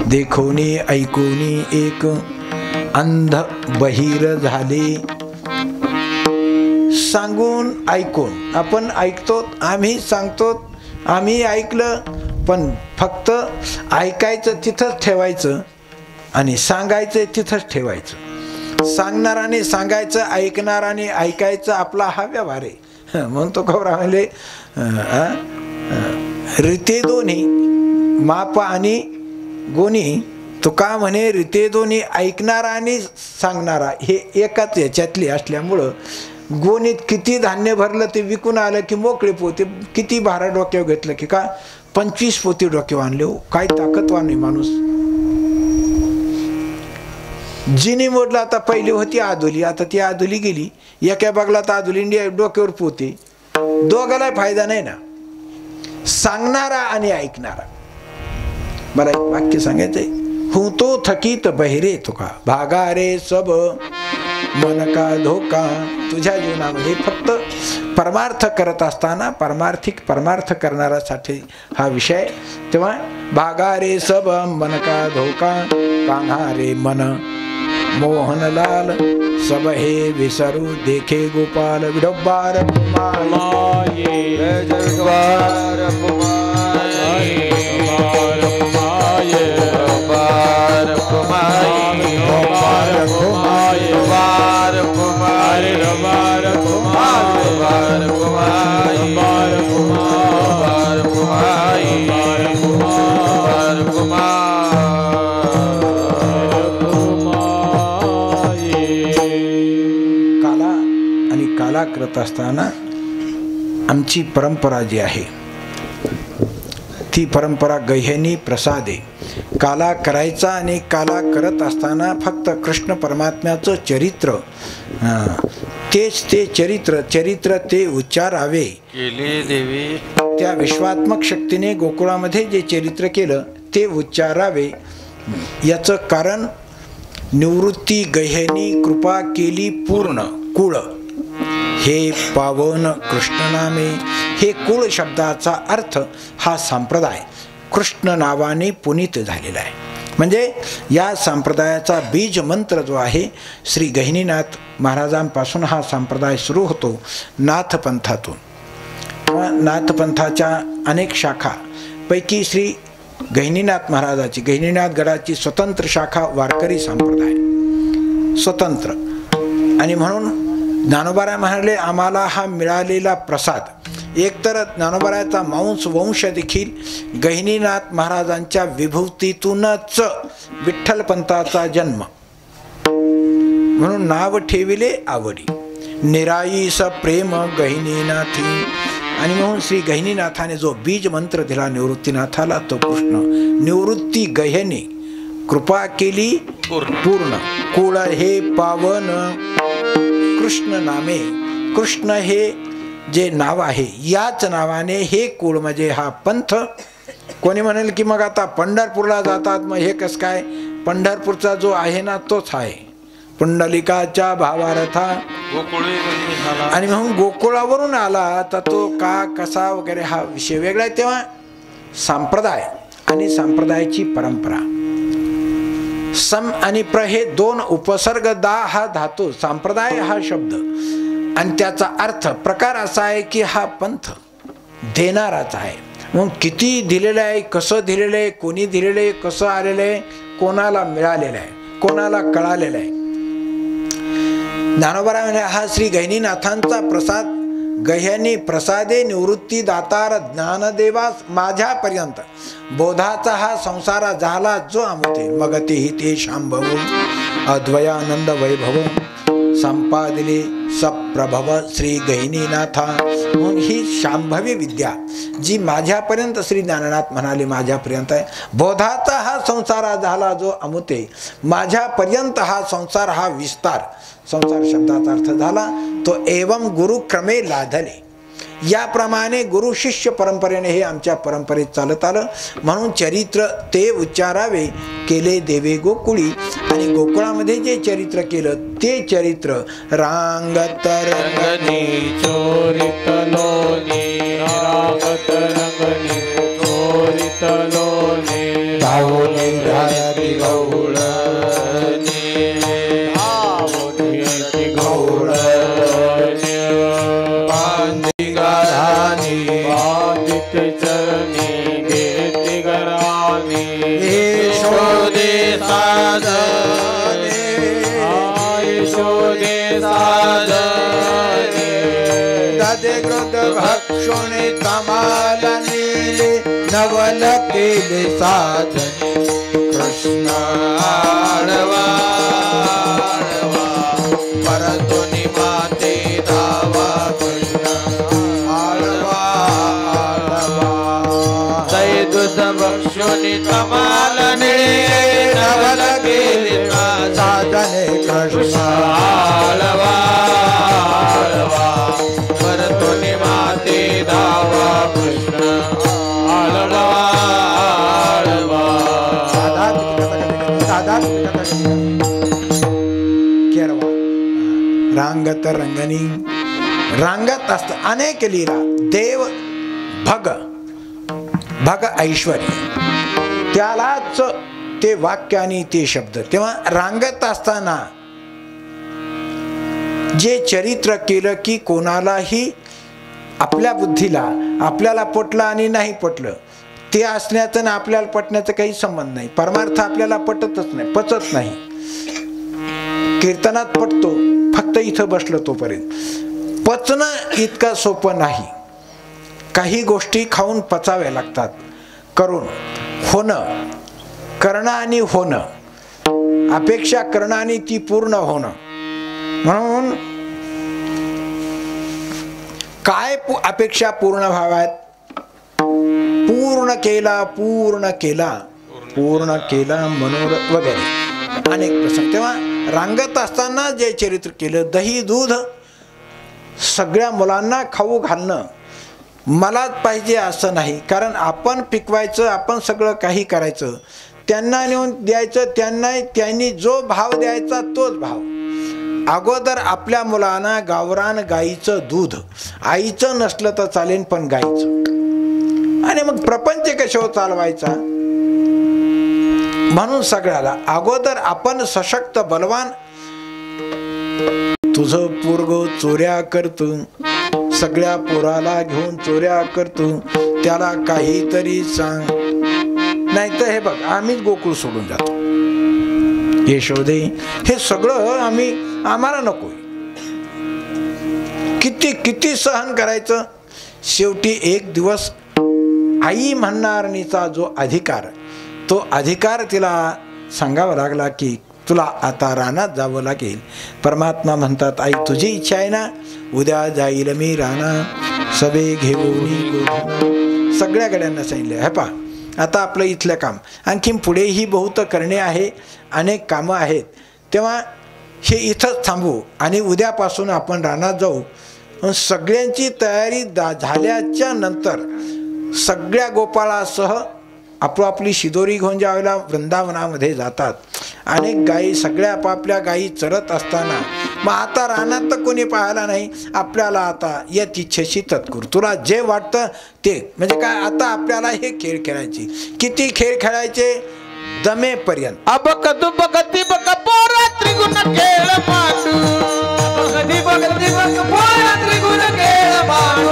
देखोनी ऐकोनी एक अंध बहिर झाले. सांगून ऐकून आपण ऐकतो, आम्ही सांगतो, आम्ही ऐकलं, पण फक्त ऐकायचं तिथंच ठेवायचं आणि सांगायचं तिथंच ठेवायचं. सांगणाराने सांगायचं, ऐकणाराने ऐकायचं, आपला हा व्यवहार आहे. म्हणतो खबरा म्हणले रीते दोन्ही माप आणि गोनी. तुका म्हणे रीते दोन्ही ऐकणारा आणि सांगणारा हे एकाच याच्यातली असल्यामुळं गोणीत किती धान्य भरलं ते विकून आलं की मोकळे पोते, किती भारा डोक्यावर घेतलं की का 25 पोते डोक्यावर आणले. हो काय ताकदवान आहे माणूस. जिनी मोडला आता पहिली होती आदुली, आता ती आदुली गेली. एका बगलात आदुली डोक्यावर पोते, दोघाला फायदा नाही ना. सांगणारा आणि ऐकणारा. मला एक वाक्य सांगायचंय. हूँ तो थकीत बहिरे तुका, भागा रे सब मन का धोका. तुझ्या जीवनामध्ये फक्त परमार्थ करत असताना परमार्थ करणाऱ्यासाठी हा विषय. तेव्हा भागा रे सब मन का धोका, कान्हा रे मन मोहनलाल सब हे विसरू देखे गोपाल. विडोबार काला करत असताना आमची परंपरा जी आहे ती परंपरा गह्यनी प्रसाद आहे. काला करायचा आणि काला करत असताना फक्त कृष्ण परमात्म्याचं चरित्र तेच ते चरित्र ते उच्चारावे केले देवी. त्या विश्वात्मक शक्तीने गोकुळामध्ये जे चरित्र केलं ते उच्चारावे. याचं कारण निवृत्ती गह्यनी कृपा केली पूर्ण कुळ हे पावन कृष्ण नामे. हे कुळ शब्दाचा अर्थ हा संप्रदाय कृष्ण नावाने पुनीत झालेला आहे. म्हणजे या संप्रदायाचा बीज मंत्र जो आहे श्री गहिनीनाथ महाराजांपासून हा संप्रदाय सुरू होतो. नाथपंथातून. नाथपंथाच्या अनेक शाखा पैकी श्री गहिनीनाथ महाराजाची गहिनीनाथ गडाची स्वतंत्र शाखा वारकरी संप्रदाय स्वतंत्र. आणि म्हणून ज्ञानोबाराय म्हणाले आम्हाला हा मिळालेला प्रसाद एकतर ज्ञानोबारायाचा मांस वंश देखील गहिनीनाथ महाराजांच्या विभूतीतूनच विठ्ठलपंथाचा जन्म म्हणून नाव ठेविले आवडी निराईस प्रेम गहिनीनाथी. आणि म्हणून श्री गहिनीनाथाने जो बीज मंत्र दिला निवृत्तीनाथाला तो कृष्ण. निवृत्ती गह्यने कृपा केली पूर्ण कुळ हे पावन कृष्ण नामे. कृष्ण हे जे नाव आहे याच नावाने हे कुळ म्हणजे हा पंथ. कोणी म्हणेल की मग आता पंढरपूरला जातात मग हे कसं काय. पंढरपूरचा जो आहे ना तोच आहे पुंडलिकाच्या भावार्था. आणि म्हणून गोकुळावरून आला तर तो का कसा वगैरे हा विषय वेगळा आहे. तेव्हा संप्रदाय आणि संप्रदायाची परंपरा सम आणि प्र हे दोन उपसर्ग दा हा धातू संप्रदाय हा शब्द आणि त्याचा अर्थ प्रकार असा आहे की हा पंथ देणाराच आहे. मग किती दिलेलं आहे कसं दिलेलं आहे कोणी दिलेलं आहे कसं आलेलं आहे कोणाला मिळालेलं आहे कोणाला कळालेलं आहे. ज्ञानोबा म्हणे हा श्री गहिनीनाथांचा प्रसाद गह्यनी प्रसादे निवृत्ती दातार ज्ञानदेवास माझ्यापर्यंत बोधाचा हा संसारा झाला जो आमते मग तेही ते शांभव अद्वयानंद वैभव संपादिले सप्रभव श्री गहिनीनाथा. म्हणून ही शांभवी विद्या जी माझ्यापर्यंत श्री ज्ञाननाथ म्हणाले माझ्यापर्यंत आहे. बोधाचा हा संसारा झाला जो अमुते माझ्यापर्यंत हा संसार हा विस्तार. संसार शब्दाचा अर्थ झाला तो एवं गुरुक्रमे लाधले. याप्रमाणे गुरु शिष्य परंपरेने हे आमच्या परंपरेत चालत आलं. म्हणून चरित्र ते उच्चारावे केले देवे गोकुळी. आणि गोकुळामध्ये जे चरित्र केलं ते चरित्र रांगत रंगनी चोरित लोणी रांगत रंगनी चोरित लोणी धावले धारती गौळणी धावती गौळणी बांधी गाधानी बांधित चरणी घेती गरानी यशोदे साजने यशोदे साजने ददे गृद भक्षुणे तमाल नीले नवल केले साधने कृष्ण आडवा परतुनी माते धावा कृष्ण आडवा दय दुध भक्षुनी तमालने नवल केले साधने कृष्ण आडवा परतुनी माते धावा कृष्ण आडवा रांगत रंगनी रांगत असत अनेक लीला देव भग भग ऐश्वर्य त्यालाच ते वाक्य आणि ते शब्द. तेव्हा रांगत असताना जे चरित्र केलं की कोणालाही आपल्या बुद्धीला आपल्याला पटलं आणि नाही पटलं ते असण्याचं आणि आपल्याला पटण्याचं काही संबंध नाही. परमार्थ आपल्याला पटतच नाही पचत नाही. कीर्तनात पटतो फक्त इथं बसलं तोपर्यंत. पचणं इतकं सोपं नाही. काही गोष्टी खाऊन पचाव्या लागतात. करून होणं करणं आणि होणं अपेक्षा करणं आणि ती पूर्ण होणं. म्हणून काय अपेक्षा पूर्ण व्हाव्यात. पूर्ण केला पूर्ण केला पूर्ण केला मनोरथ वगैरे अनेक प्रसंग. तेव्हा रांगत असताना जे चरित्र केलं, दही दूध सगळ्या मुलांना खाऊ घालणं मलाच पाहिजे असं नाही, कारण आपण पिकवायचं, आपण सगळं काही करायचं, त्यांना नेऊन द्यायचं, त्यांनी जो भाव द्यायचा तोच भाव. अगोदर आपल्या मुलांना गावरान गाईचं दूध, आईचं नसलं तर चालेल पण गाईचं, आणि मग प्रपंच कशावर चालवायचा. म्हणून सगळ्याला अगोदर आपण सशक्त बलवान. तुझं पोरग चोऱ्या करतो, सगळ्या पोराला घेऊन चोऱ्या करतो, त्याला काहीतरी सांग, नाही तर हे बघ आम्हीच गोकुळ सोडून जातो. यशोदे हे सगळं आम्हाला नको. किती किती सहन करायचं. शेवटी एक दिवस आई म्हणणारणीचा जो अधिकार, तो अधिकार तिला सांगावा लागला की तुला आता रानात जावं लागेल. परमात्मा म्हणतात, आई तुझी इच्छा आहे ना, उद्या जाईल मी रानात सबे घेऊन. सगळ्या गड्यांना सांगितलं, हे पा आता आपलं इथलं काम, आणखीन पुढेही बहुत करणे आहे, अनेक कामं आहेत, तेव्हा हे इथंच थांबू आणि उद्यापासून आपण रानात जाऊ. सगळ्यांची तयारी झाल्याच्या नंतर सगळ्या गोपाळासह आपली शिदोरी घेऊन ज्यावेळेला वृंदावनामध्ये जातात. अनेक गायी सगळ्या आपापल्या गायी चरत असताना मग आता रानात तर कोणी पाहायला नाही, आपल्याला आता यत इच्छेशी तत्कुर, तुला जे वाटतं ते, म्हणजे काय आता आपल्याला हे खेळ खेळायचे. किती खेळ खेळायचे, दमेपर्यंत. अबक दुबक तिबक पोरा त्रिगुण खेळ मांडू, अबक दिबक तिबक पोरा त्रिगुण खेळ मांडू,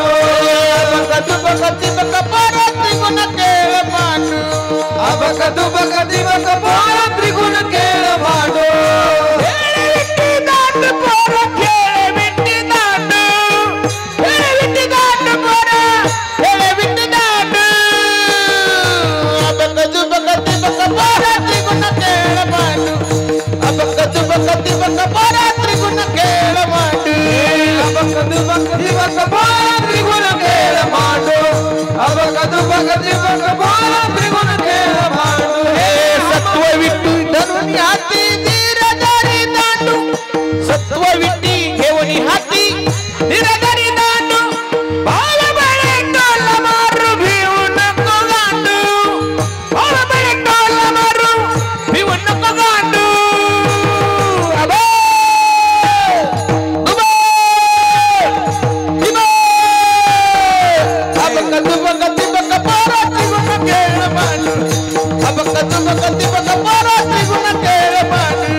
अबक दुबक तिबक पोरा त्रिगुण खेळ मांडू, अबक दुबक तिबक पोरा त्रिगुण खेळ मांडू. विट्टी दांड पोरा खेळ विट्टी दांड, विट्टी दांड पोरा खेळ विट्टी दांड, अबक दुबक तिबक पोरा त्रिगुण खेळ मांडू, अबक दुबक तिबक पोरा त्रिगुण खेळ मांडू, अबक दुबक तिबक पोरा त्रिगुण खेळ मांडू, अबक दुबक तिबक पोरा त्रिगुण खेळ मांडू. हे सत्व विट्टी धरून हाती धीरधारी दांडू, सत्व विट्टी घेऊन हाती धीरधारी दांडू, भाव बळे टोल मारू भिवू नको गांडू, भाव बळे टोल मारू भिवू नको गांडू. अबे दुबे दिबे, अबक दुबक तिबक पोरा त्रिगुण खेळ मांडू, अबक दुबक तिबक पोरा त्रिगुण खेळ मांडू.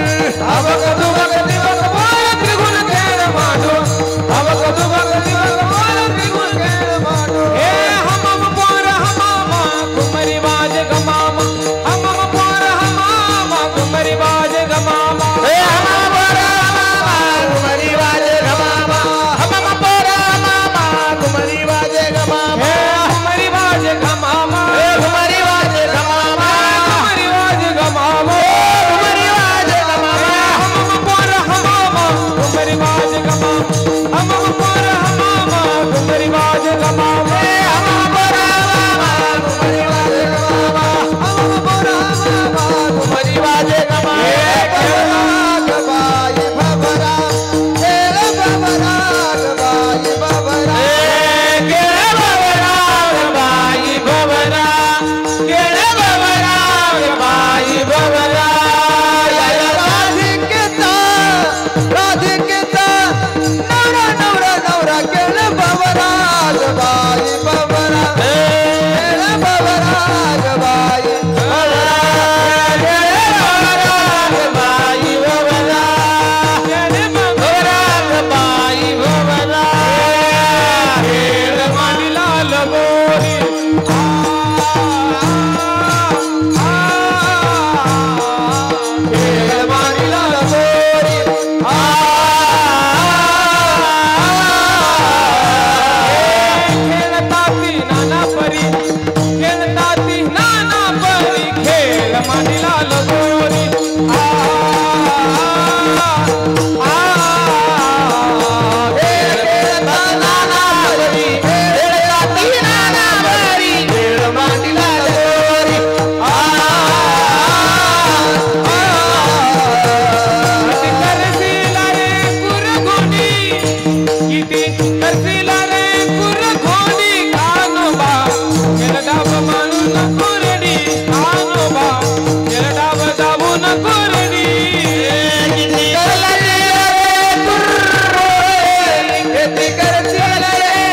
शेती करती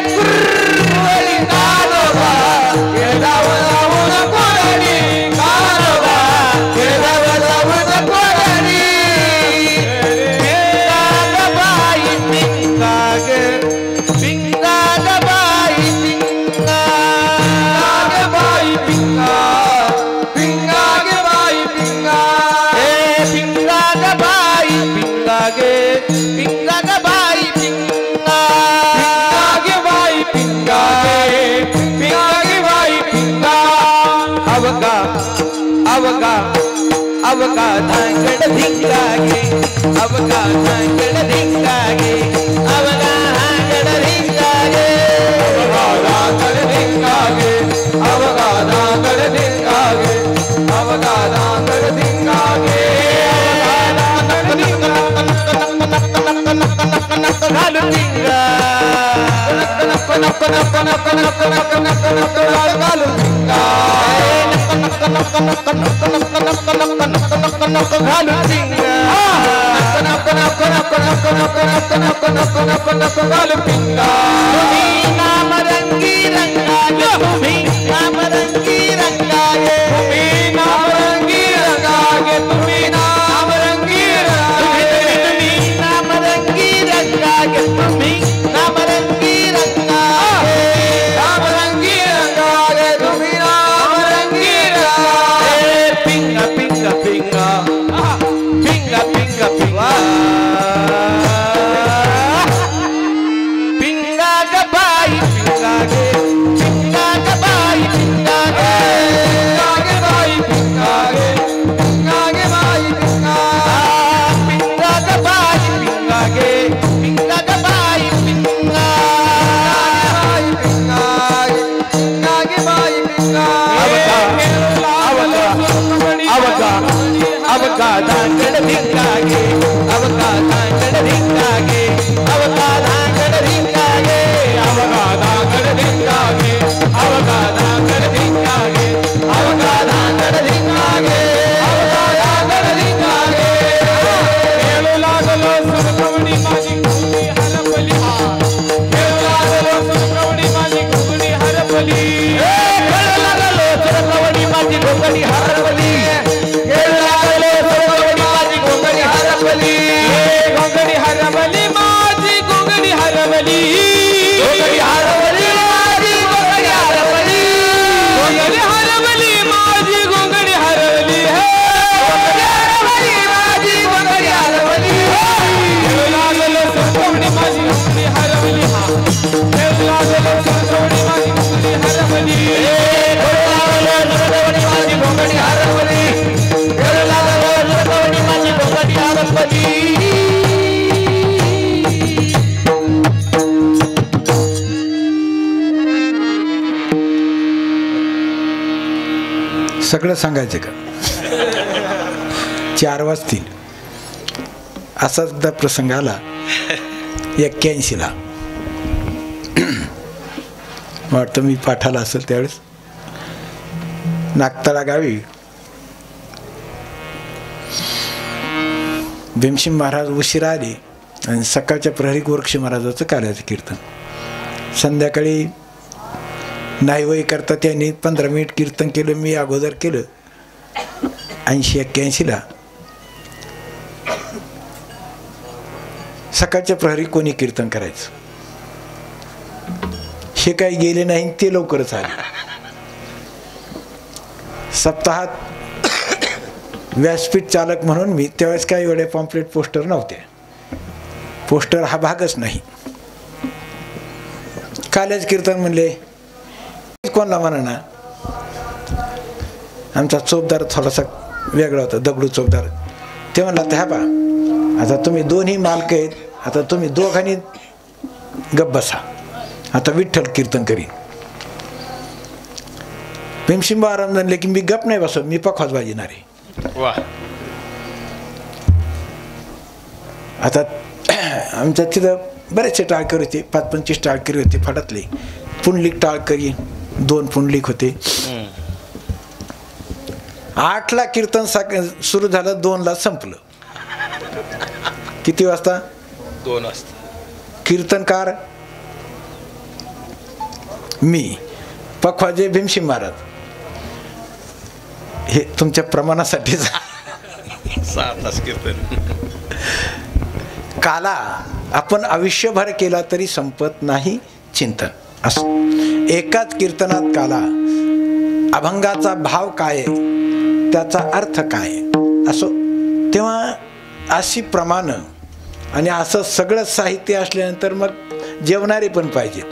कुरवडी कानोबा केळाव जाऊन कोरडी कानोबा केळाव जाऊन कोरडी पिंगा ग बाई पिंगा ग बाई पिंगा पिंगा ग बाई पिंगा हे पिंगा ग बाई पिंगा गे पिंगा ग बाई पिंगा पिंगा ग बाई पिंगा गे पिंगा ग बाई पिंगा अवगा अवगा अवगा धांगड धिंगा गे अवगा धांगड धिंगा गे अवगा धांगड धिंगा गे अवगा धांगड धिंगा गे अवगा धांगड धिंगा गे अवगा धांगड धिंगा गे घालू धिंगा घालू धिंगा घालू धिंगा घालू धिंगा नाम रंगी रंगागे तुम्ही नाम रंगी रंगागे तुम्ही नाम रंगी रंगागे तुम्ही नाम रंगी रंगागे नाम रंगी रंगागे तुम्ही नाम रंगी रंगागे नाम रंगी रंगागे तुम्ही नाम रंगी रंगागे पिंगा पिंगा पिंगा पिंगा पिंगा पिंगा पिंगा ग बाई पिंगा गे पिंगा ग बाई पिंगा गे पिंगा गे पिंगा गे बाई पिंगा पिंगा ग बाई पिंगा गे पिंगा ग बाई पिंगा पिंगा गे बाई पिंगा अवगा अवगा धांगड धिंगा गे अवगा धांगड धिंगा गे अवगा धांगड धिंगा गे अवगा धांगड धिंगा गे अवगा धांगड धिंगा गे अवगा धांगड धिंगा गे अवगा धांगड धिंगा गे खेळू लागलो सुरकवणी माझी घुगडी हरपली खेळू लागलो सुरकवणी माझी घुगडी हरपली खेळू लागलो सुरकवणी माझी घुगडी हरपली खेळू लागलो सुरकवणी माझी घुगडी हरपली घुगडी हरपली माझी घुगडी हरपली घुगडी हरपली माझी घुगडी हरपली घुगडी हरपली माझी घुगडी हरपली हे घुगडी हरपली माझी घुगडी हरपली खेळू लागलो सुरकवणी माझी घुगडी हरपली खेळू लागलो सुरकवणी माझी घुगडी हरपली खेळू लागलो सुरकवणी माझी घुगडी हरपली खेळू लागलो सुरकवणी माझी घुगडी हरपली सगळं सांगायचं का 4 वाजतील असा सुद्धा प्रसंग आला 81ला वाटतं मी पाठाला असेल त्यावेळेस नागतळा गावी भीमसिंग महाराज उशिरा आले आणि सकाळच्या प्रहरी गोरक्षी महाराजाचं कार्याचं कीर्तन संध्याकाळी नाही वय करता त्यांनी 15 मिनिट कीर्तन केलं मी अगोदर केलं 80-81ला सकाळच्या प्रहरी कोणी कीर्तन करायचं हे काही गेले नाही ते लवकरच आले सप्ताहात व्यासपीठ चालक म्हणून मी त्यावेळेस काही एवढे पॉम्पलेट पोस्टर नव्हते पोस्टर हा भागच नाही कालच कीर्तन म्हणले कोणला म्हणा ना आमचा चोपदार थोडासा वेगळा होता दगडू चोपदार ते म्हणला ह्या पा आता तुम्ही दोन्ही मालक आहेत आता तुम्ही दोघांनी गप्प बसा आता विठ्ठल कीर्तन करीन भीमसिंग महाराज म्हणले की मी गप नाही बसत मी पखवाज वाजणार आहे आता आमच्या तिथं बरेचसे टाळकरी होते 25-25 टाळकरी होते फाटातले पुंडलिक टाळकरी 2 पुंडलिक होते 8ला कीर्तन सुरू झालं 2ला संपलं किती वाजता 2 वाजता कीर्तनकार मी पखवाजे भीमसिंग महाराज. हे तुमच्या प्रमाणासाठीच. 6 तास कीर्तन. काला आपण आयुष्यभर केला तरी संपत नाही चिंतन. असं एकाच कीर्तनात काला अभंगाचा भाव काय, त्याचा अर्थ काय असो. तेव्हा अशी प्रमाण आणि असं सगळं साहित्य असल्यानंतर मग जेवणारे पण पाहिजेत.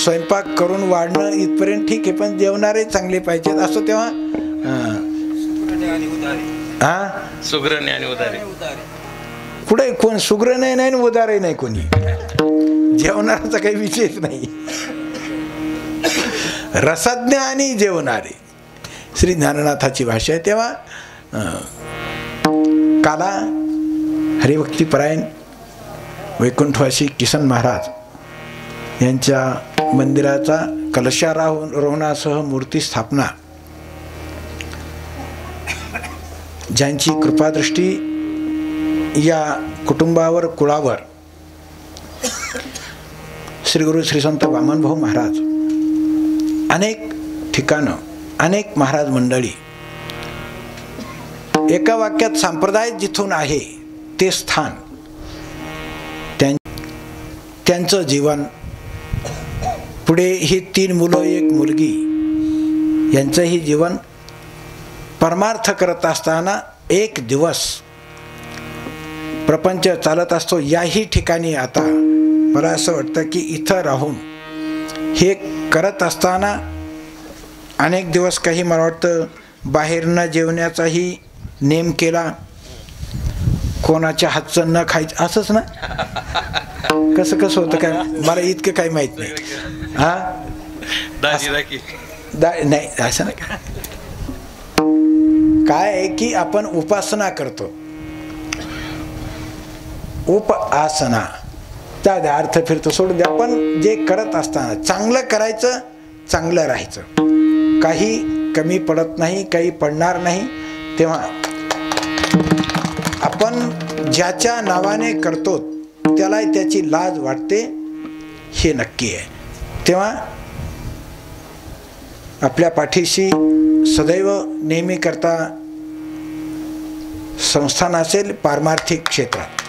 स्वयंपाक करून वाढणं इथपर्यंत ठीक आहे, पण जेवणारे चांगले पाहिजेत असं. तेव्हा सुग्रणी आणि उदारी. कुठे कोण सुग्र नाही आणि उदारही नाही कोणी. जेवणाराचा काही विषयच नाही. रसज्ञ आणि जेवणारे श्री ज्ञाननाथाची भाषा आहे. तेव्हा काला हरिभक्तीपरायण वैकुंठवासी किसन महाराज यांच्या मंदिराचा कलशारोहणासह मूर्ती स्थापना, ज्यांची कृपादृष्टी या कुटुंबावर कुळावर श्री गुरु श्री संत वामनभाऊ महाराज, अनेक ठिकाणं, अनेक महाराज मंडळी, एका वाक्यात संप्रदाय जिथून आहे ते स्थान, त्यांचं जीवन, पुढे ही 3 मुलं 1 मुलगी, यांचंही जीवन परमार्थ करत असताना एक दिवस प्रपंच चालत असतो. याही ठिकाणी आता मला असं वाटतं की इथं राहून हे करत असताना अनेक दिवस काही मला वाटतं बाहेरनं जेवण्याचाही नेम केला, कोणाच्या हातचं न खायचं असंच ना. कसं कसं होतं काय मला इतकं काही माहीत नाही. नाही असं नाही. काय आहे की आपण उपासना करतो, उपासना, त्या अर्थ फिरतो सोडून द्या. पण जे करत असताना चांगलं करायचं, चांगलं राहायचं, काही कमी पडत नाही, काही पडणार नाही. तेव्हा आपण ज्याच्या नावाने करतो त्याला त्याची लाज वाटते, हे नक्की आहे. तेव्हा आपल्या पाठीशी सदैव नेहमी करता संस्थान असेल पारमार्थिक क्षेत्रात.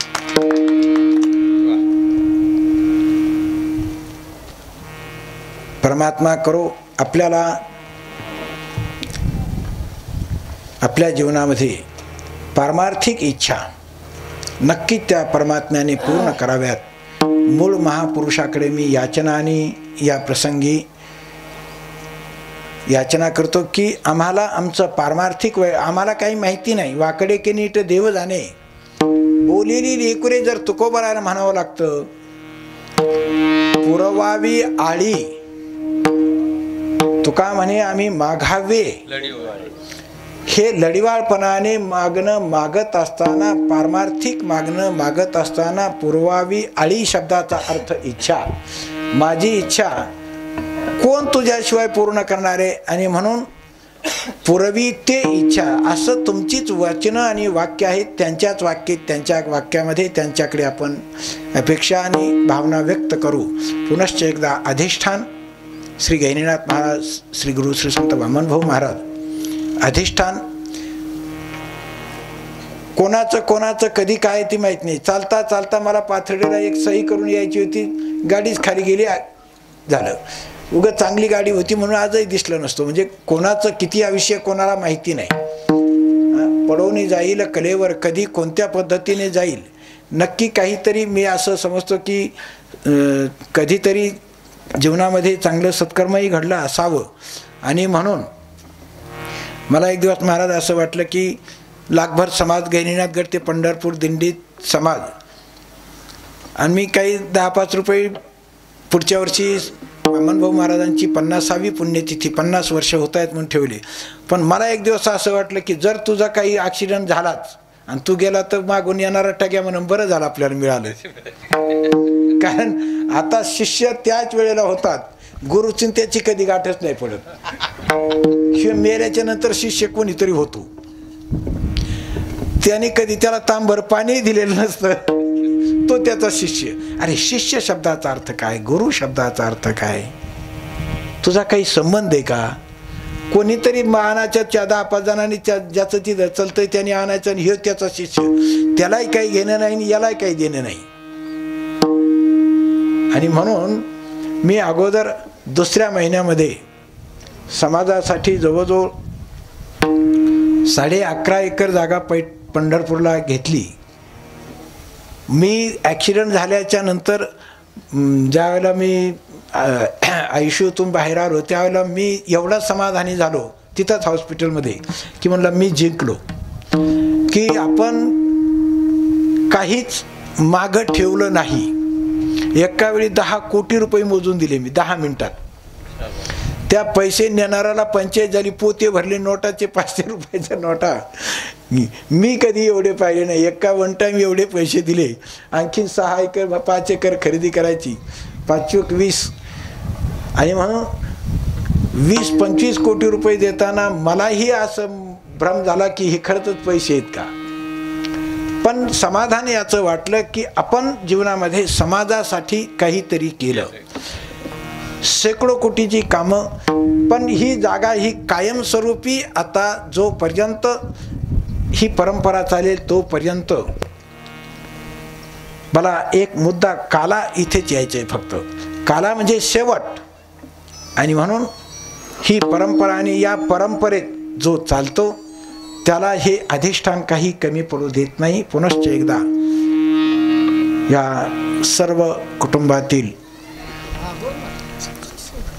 परमात्मा करो आपल्याला आपल्या जीवनामध्ये पारमार्थिक इच्छा नक्की त्या परमात्म्याने पूर्ण कराव्यात. मूळ महापुरुषाकडे मी याचना आणि या प्रसंगी याचना करतो की आम्हाला आमचं पारमार्थिक आम्हाला काही माहिती नाही. वाकडे के नीट देव जाणे, बोलेली लेकुरे जर तुकोबराला म्हणावं लागतं. पुरवावी आळी, तुका म्हणे आम्ही मागावे. हे लढिवाळपणाने मागणं मागत असताना, पारमार्थिक मागणं मागत असताना पुरवावी आळी शब्दाचा अर्थ इच्छा. माझी इच्छा कोण तुझ्याशिवाय पूर्ण करणारे, आणि म्हणून पुरवी ते इच्छा, असं तुमचीच वचनं आणि वाक्य आहेत. त्यांच्याच त्यांच्या वाक्यामध्ये त्यांच्याकडे आपण अपेक्षा आणि भावना व्यक्त करू. पुनश्च एकदा अधिष्ठान श्री गहिनीनाथ महाराज, श्री गुरु श्री संत वामनभाऊ महाराज. अधिष्ठान कोणाचं कधी काय ती माहीत नाही. चालता चालता मला पाथर्डीला एक सही करून यायची होती, गाडीच खाली गेली, झालं. उगाच चांगली गाडी होती म्हणून आजही दिसलं नसतो. म्हणजे कोणाचं किती आयुष्य कोणाला माहिती नाही. पडवून जाईल कलेवर, कधी कोणत्या पद्धतीने जाईल. नक्की काहीतरी मी असं समजतो की कधीतरी जीवनामध्ये चांगलं सत्कर्मही घडलं असावं. आणि म्हणून मला एक दिवस महाराज असं वाटलं की लाखभर समाज, गहिनीनाथगड ते पंढरपूर दिंडीत समाज, आणि मी काही 10-5 रुपये पुढच्या वर्षी वामनभाऊ महाराजांची 50वी पुण्यतिथी, 50 वर्ष होत आहेत म्हणून ठेवली. पण मला एक दिवस असं वाटलं की जर तुझा काही ॲक्सिडेंट झालाच आणि तू गेला तर मागून येणारा टग्या म्हणून बरं झालं आपल्याला मिळालं. कारण आता शिष्य त्याच वेळेला होतात, गुरुचिंतेची कधी गाठच नाही पडत. शिवाय मेल्याच्या नंतर शिष्य कोणीतरी होतो, त्याने कधी त्याला तांबर पाणी दिलेलं नसतं, तो त्याचा शिष्य. अरे शिष्य शब्दाचा अर्थ काय, गुरु शब्दाचा अर्थ काय, तुझा काही संबंध आहे का? कोणीतरी आणायच्या 4-5 जणांनी ज्याचं तिथं चलतंय त्याने आणायचं आणि हे त्याचा शिष्य, त्यालाही काही घेणं नाही आणि यालाही काही देणं नाही. आणि म्हणून मी अगोदर 2ऱ्या महिन्यामध्ये समाजासाठी जवळजवळ 11.5 एकर जागा पंढरपूरला घेतली. मी ॲक्सिडेंट झाल्याच्या नंतर ज्यावेळेला मी आयुष्यातून बाहेर आलो त्यावेळेला मी एवढा समाधानी झालो तिथंच हॉस्पिटलमध्ये की म्हणलं मी जिंकलो, की आपण काहीच मागं ठेवलं नाही. एका वेळी 10 कोटी रुपये मोजून दिले मी 10 मिनिटात. त्या पैसे नेणाऱ्याला 45 झाली, पोते भरले नोटाचे, 500 रुपयाच्या नोटा. मी कधी एवढे पाहिले नाही. एका वन टाईम एवढे पैसे दिले. आणखीन 6 एकर 5 एकर खरेदी करायची, 5-20, आणि म्हणून 20-25 कोटी रुपये देताना मलाही असं भ्रम झाला की हे खरंच पैसे आहेत का. पण समाधान याचं वाटलं की आपण जीवनामध्ये समाजासाठी काहीतरी केलं. शेकडो कोटीची कामं, पण ही जागा ही कायमस्वरूपी आता जोपर्यंत ही परंपरा चालेल तोपर्यंत. मला एक मुद्दा, काला इथेच यायचं आहे फक्त. काला म्हणजे शेवट. आणि म्हणून ही परंपरा आणि या परंपरेत जो चालतो त्याला हे अधिष्ठान काही कमी पडू देत नाही. पुनश्च एकदा या सर्व कुटुंबातील,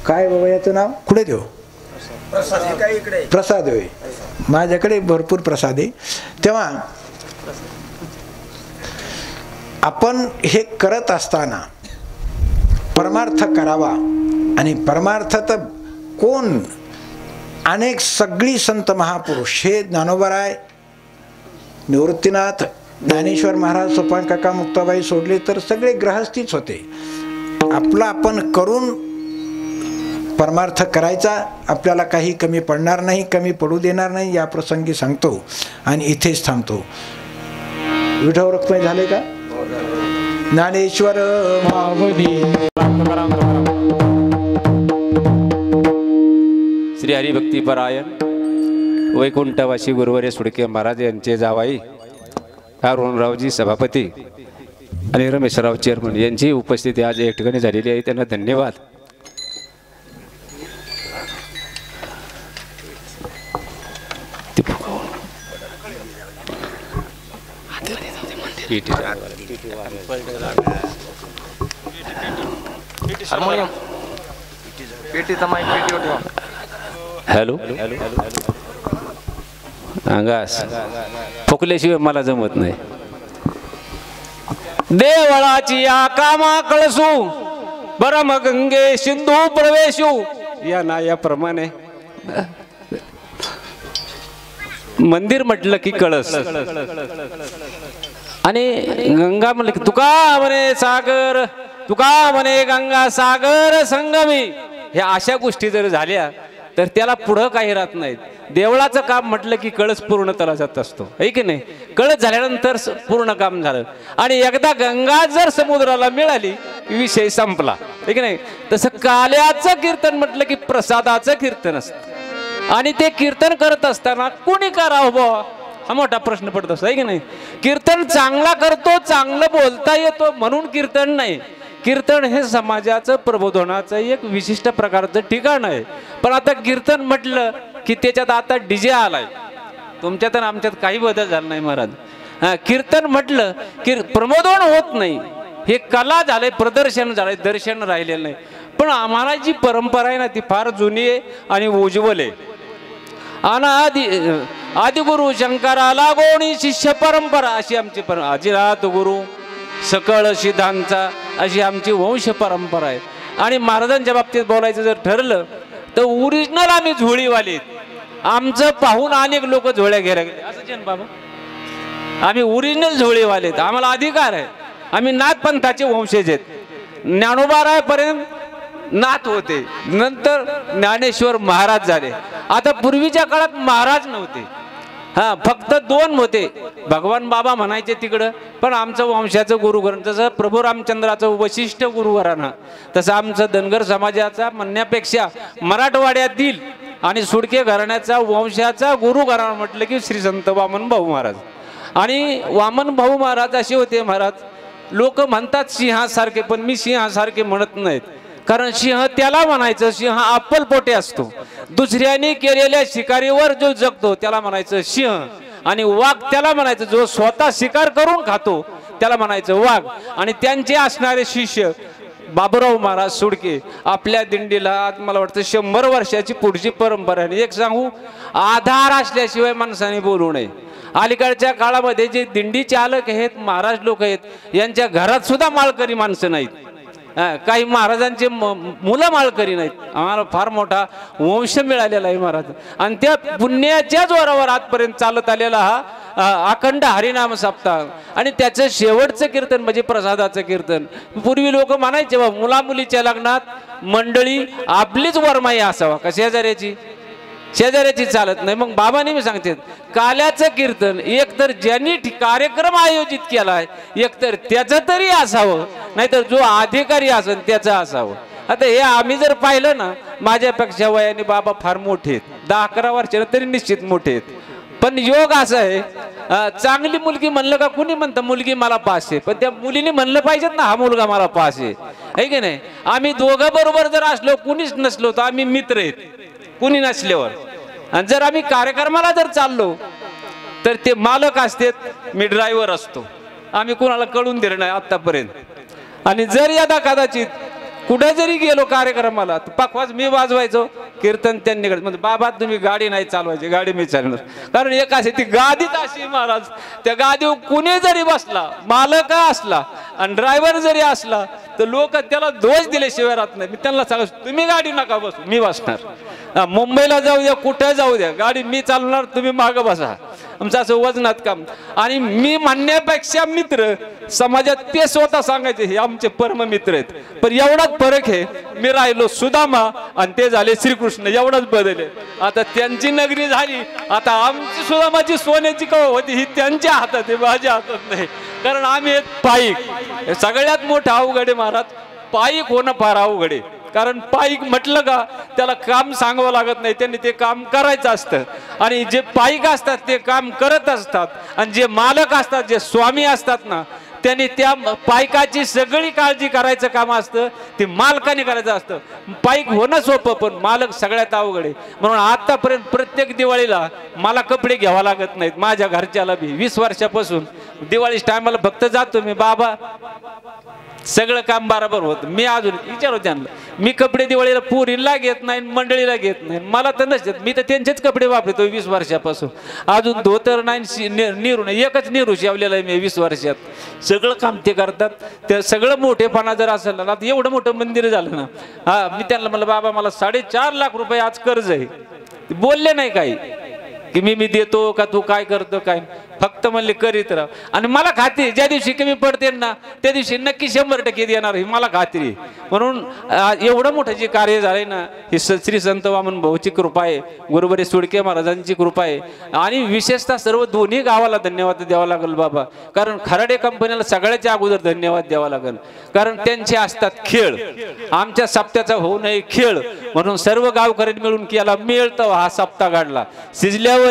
काय बाबा याचं नाव कुठे देऊ, प्रसाद होय, माझ्याकडे भरपूर प्रसाद आहे. तेव्हा आपण हे करत असताना परमार्थ करावा. आणि परमार्थ तर कोण, अनेक सगळी संत महापुरुष, हे ज्ञानोबराय, निवृत्तीनाथ, ज्ञानेश्वर महाराज, सोपान काका, मुक्ताबाई सोडले तर सगळे ग्रहस्थीच होते. आपला आपण करून परमार्थ करायचा, आपल्याला काही कमी पडणार नाही, कमी पडू देणार नाही. या प्रसंगी सांगतो आणि इथेच थांबतो. विठव रखमाई झाले का? ज्ञानेश्वर श्री हरिभक्तीपरायण वैकुंठवासी गुरुवर्य सुडके महाराज यांचे जावाई अरुणरावजी सभापती आणि रमेशराव चेअरमन यांची उपस्थिती आज एक ठिकाणी झालेली आहे. त्यांना धन्यवाद. हॅलो, अंगास फुकल्याशिवाय मला जमत नाही. देवळाची या कामा कळसू बरम गंगे सिंधू प्रवेशू, या ना याप्रमाणे मंदिर म्हटलं की कळस, आणि गंगा म्हणलं की तुका म्हणे सागर, तुका म्हणे गंगा सागर संगमी. ह्या अशा गोष्टी जर झाल्या तर त्याला पुढं काही राहत नाहीत. देवळाचं काम म्हटलं की कळस पूर्णतला जात असतो, है की नाही. कळस झाल्यानंतर पूर्ण काम झालं. आणि एकदा गंगा जर समुद्राला मिळाली विषय संपला, है की नाही. तसं काल्याचं कीर्तन म्हटलं की प्रसादाचं कीर्तन असतं. आणि ते कीर्तन करत असताना कोणी करावं बुवा, हा मोठा प्रश्न पडत असतो, है की नाही. कीर्तन चांगला करतो, चांगलं बोलता येतो म्हणून कीर्तन नाही. कीर्तन हे समाजाचं प्रबोधनाचं एक विशिष्ट प्रकारचं ठिकाण आहे. पण आता कीर्तन म्हटलं की त्याच्यात आता डीजे आलाय. तुमच्यात आणि आमच्यात काही बदल झाला नाही महाराज. कीर्तन म्हटलं की प्रबोधन होत नाही, हे कला झालंय, प्रदर्शन झालंय, दर्शन राहिलेलं नाही. पण आम्हाला जी परंपरा आहे ना ती फार जुनी आहे आणि उज्ज्वल आहे. आणि आदिगुरु शंकराला गोणी शिष्य परंपरा अशी आमची आजीरात गुरु सकळ सिद्धांचा अशी आमची वंश परंपरा आहे. आणि महाराजांच्या बाबतीत बोलायचं जर ठरलं तर ओरिजिनल आम्ही झोळीवाले. आमचं पाहून अनेक लोक झोळ्या घ्यायला गेले, असं बाबा. आम्ही ओरिजिनल झोळीवाले, आम्हाला अधिकार आहे. आम्ही नाथपंथाचे वंशज आहेत. ज्ञानोबारायपर्यंत नाथ होते, नंतर ज्ञानेश्वर महाराज झाले. आता पूर्वीच्या काळात महाराज नव्हते, हा फक्त 2 होते, भगवान बाबा म्हणायचे तिकडं, पण आमचं वंशाचं गुरुघराणं, जसं प्रभू रामचंद्राचं वशिष्ठ गुरुघराणं, तसं आमचं धनगर समाजाचा म्हणण्यापेक्षा मराठवाड्यातील आणि सुडके घराण्याचा वंशाचा गुरुघराणा म्हटलं की श्री संत वामन भाऊ महाराज. आणि वामन भाऊ महाराज असे होते महाराज, लोक म्हणतात सिंहासारखे, पण मी सिंहासारखे म्हणत नाहीत. कारण सिंह त्याला म्हणायचं, सिंह अप्पलपोटे असतो. दुसऱ्याने केलेल्या शिकारीवर जो जगतो त्याला म्हणायचं सिंह, आणि वाघ त्याला म्हणायचं जो स्वतः शिकार करून खातो त्याला म्हणायचं वाघ. आणि त्यांचे असणारे शिष्य बाबूराव महाराज सुडके आपल्या दिंडीला आज मला वाटतं 100 वर्षाची पुढची परंपरा आहे. एक सांगू, आधार असल्याशिवाय माणसाने बोलू नये. अलीकडच्या काळामध्ये जे दिंडी चालक आहेत, महाराज लोक आहेत, यांच्या घरात सुद्धा माळकरी माणसं नाहीत. काही महाराजांचे मुलं माळकरी नाहीत. आम्हाला फार मोठा वंश मिळालेला आहे महाराज, आणि त्या पुण्याच्या जोरावर आजपर्यंत चालत आलेला हा अखंड हरिनाम सप्ताह. आणि त्याचं शेवटचं कीर्तन म्हणजे प्रसादाचं कीर्तन. पूर्वी लोक म्हणायचे बा, मुला मुलीच्या लग्नात मंडळी आपलीच वरमाई असावा, का शेजाऱ्याची चालत नाही. मग बाबांनी मी सांगते, काल्याचं कीर्तन एकतर ज्यांनी कार्यक्रम आयोजित केलाय एकतर त्याचं तरी असावं, नाहीतर जो अधिकारी असेल त्याचं असावं. आता हे आम्ही जर पाहिलं ना, माझ्यापेक्षा वयाने बाबा फार मोठे आहेत, 10-11 वर्षाने तरी निश्चित मोठे आहेत. पण योग असं आहे, चांगली मुलगी म्हणलं का कुणी म्हणतं मुलगी मला पास आहे, पण त्या मुलीने म्हणलं पाहिजेत ना हा मुलगा मला पास आहे की नाही. आम्ही दोघं बरोबर जर असलो, कुणीच नसलो तर आम्ही मित्र आहेत, कुणी नसल्यावर. आणि जर आम्ही कार्यक्रमाला जर चाललो तर ते मालक असतात, मी ड्रायव्हर असतो. आम्ही कुणाला कळून दिलं नाही आतापर्यंत. आणि जर यदा कदाचित कुठे जरी गेलो कार्यक्रमाला तर पखवाज मी वाजवायचो, कीर्तन त्यांनी म्हणजे बाबा तुम्ही गाडी नाही चालवायची, गाडी मी चालणार. कारण एक असे ती गादीत अशी महाराज, त्या गादीवर कुणी जरी बसला, मालक असला आणि ड्रायव्हर जरी असला तर लोक त्याला दोष दिल्याशिवाय राहत नाही. मी त्यांना सांगतो, तुम्ही गाडी नका बसू, मी बसणार. मुंबईला जाऊ द्या, कुठे जाऊ द्या, गाडी मी चालवणार, तुम्ही मागं बसा. आमचं असं वजनात काम. आणि मी म्हणण्यापेक्षा मित्र समाजात ते स्वतः सांगायचे हे आमचे परम मित्र आहेत. पण एवढाच फरक आहे, मी राहिलो सुदामा आणि ते झाले श्रीकृष्ण, एवढाच बदल आहे. आता त्यांची नगरी झाली, आता आमची सुदामाची सोन्याची कव होती ही त्यांच्या हातात आहे, माझ्या हातात नाही. कारण आम्ही पायीक, सगळ्यात मोठं अवघड आहे महाराज, पायीक होणं फार अवघड आहे. कारण पायीक म्हटलं का त्याला काम सांगावं लागत नाही, त्यांनी ते काम करायचं असतं. आणि जे पायीक असतात ते काम करत असतात, आणि जे मालक असतात, जे स्वामी असतात ना, त्यांनी त्या पायकाची सगळी काळजी करायचं काम असतं, ते मालकाने करायचं असतं. पायीक होणं सोपं, पण मालक सगळ्यात अवघड आहे. म्हणून आतापर्यंत प्रत्येक दिवाळीला मला कपडे घ्यावा लागत नाहीत. माझ्या घरच्याला बी 20 वर्षापासून दिवाळी टायमाला फक्त जातो मी, बाबा सगळं काम बरोबर होतं. मी अजून विचारू त्यांना, मी कपडे दिवाळीला पुरीला घेत नाही, मंडळीला घेत नाही, मला तर नसतात. मी तर त्यांचेच कपडे वापरतो 20 वर्षापासून. अजून धोतर नाही, निरू नाही, एकच निरू शिवलेला आहे मी 20 वर्षात. सगळं काम ते करतात. ते सगळं मोठेपणा जर असेल ना, एवढं मोठं मंदिर झालं ना, मी त्यांना म्हणलं बाबा मला 4.5 लाख रुपये आज कर्ज आहे. बोलले नाही काही की मी देतो का, तू काय करतो काय, फक्त म्हणले करीत राह. आणि मला खात्री, ज्या दिवशी कमी पडते ना त्या दिवशी नक्की 100% देणार ही मला खात्री. म्हणून एवढं मोठं जे कार्य झालंय ना, ही श्री संत वामन भाऊची कृपा आहे, गुरुबरी सुडके महाराजांची कृपा आहे. आणि विशेषतः सर्व दोन्ही गावाला धन्यवाद द्यावा लागेल बाबा. कारण खराडे कंपनीला सगळ्याच्या अगोदर धन्यवाद द्यावा लागेल, कारण त्यांचे असतात खेळ, आमच्या सप्त्याचा होऊ नये खेळ. म्हणून सर्व गावकऱ्यांनी मिळून केला मेळ, तर हा सप्ताह काढला. शिजल्यावरी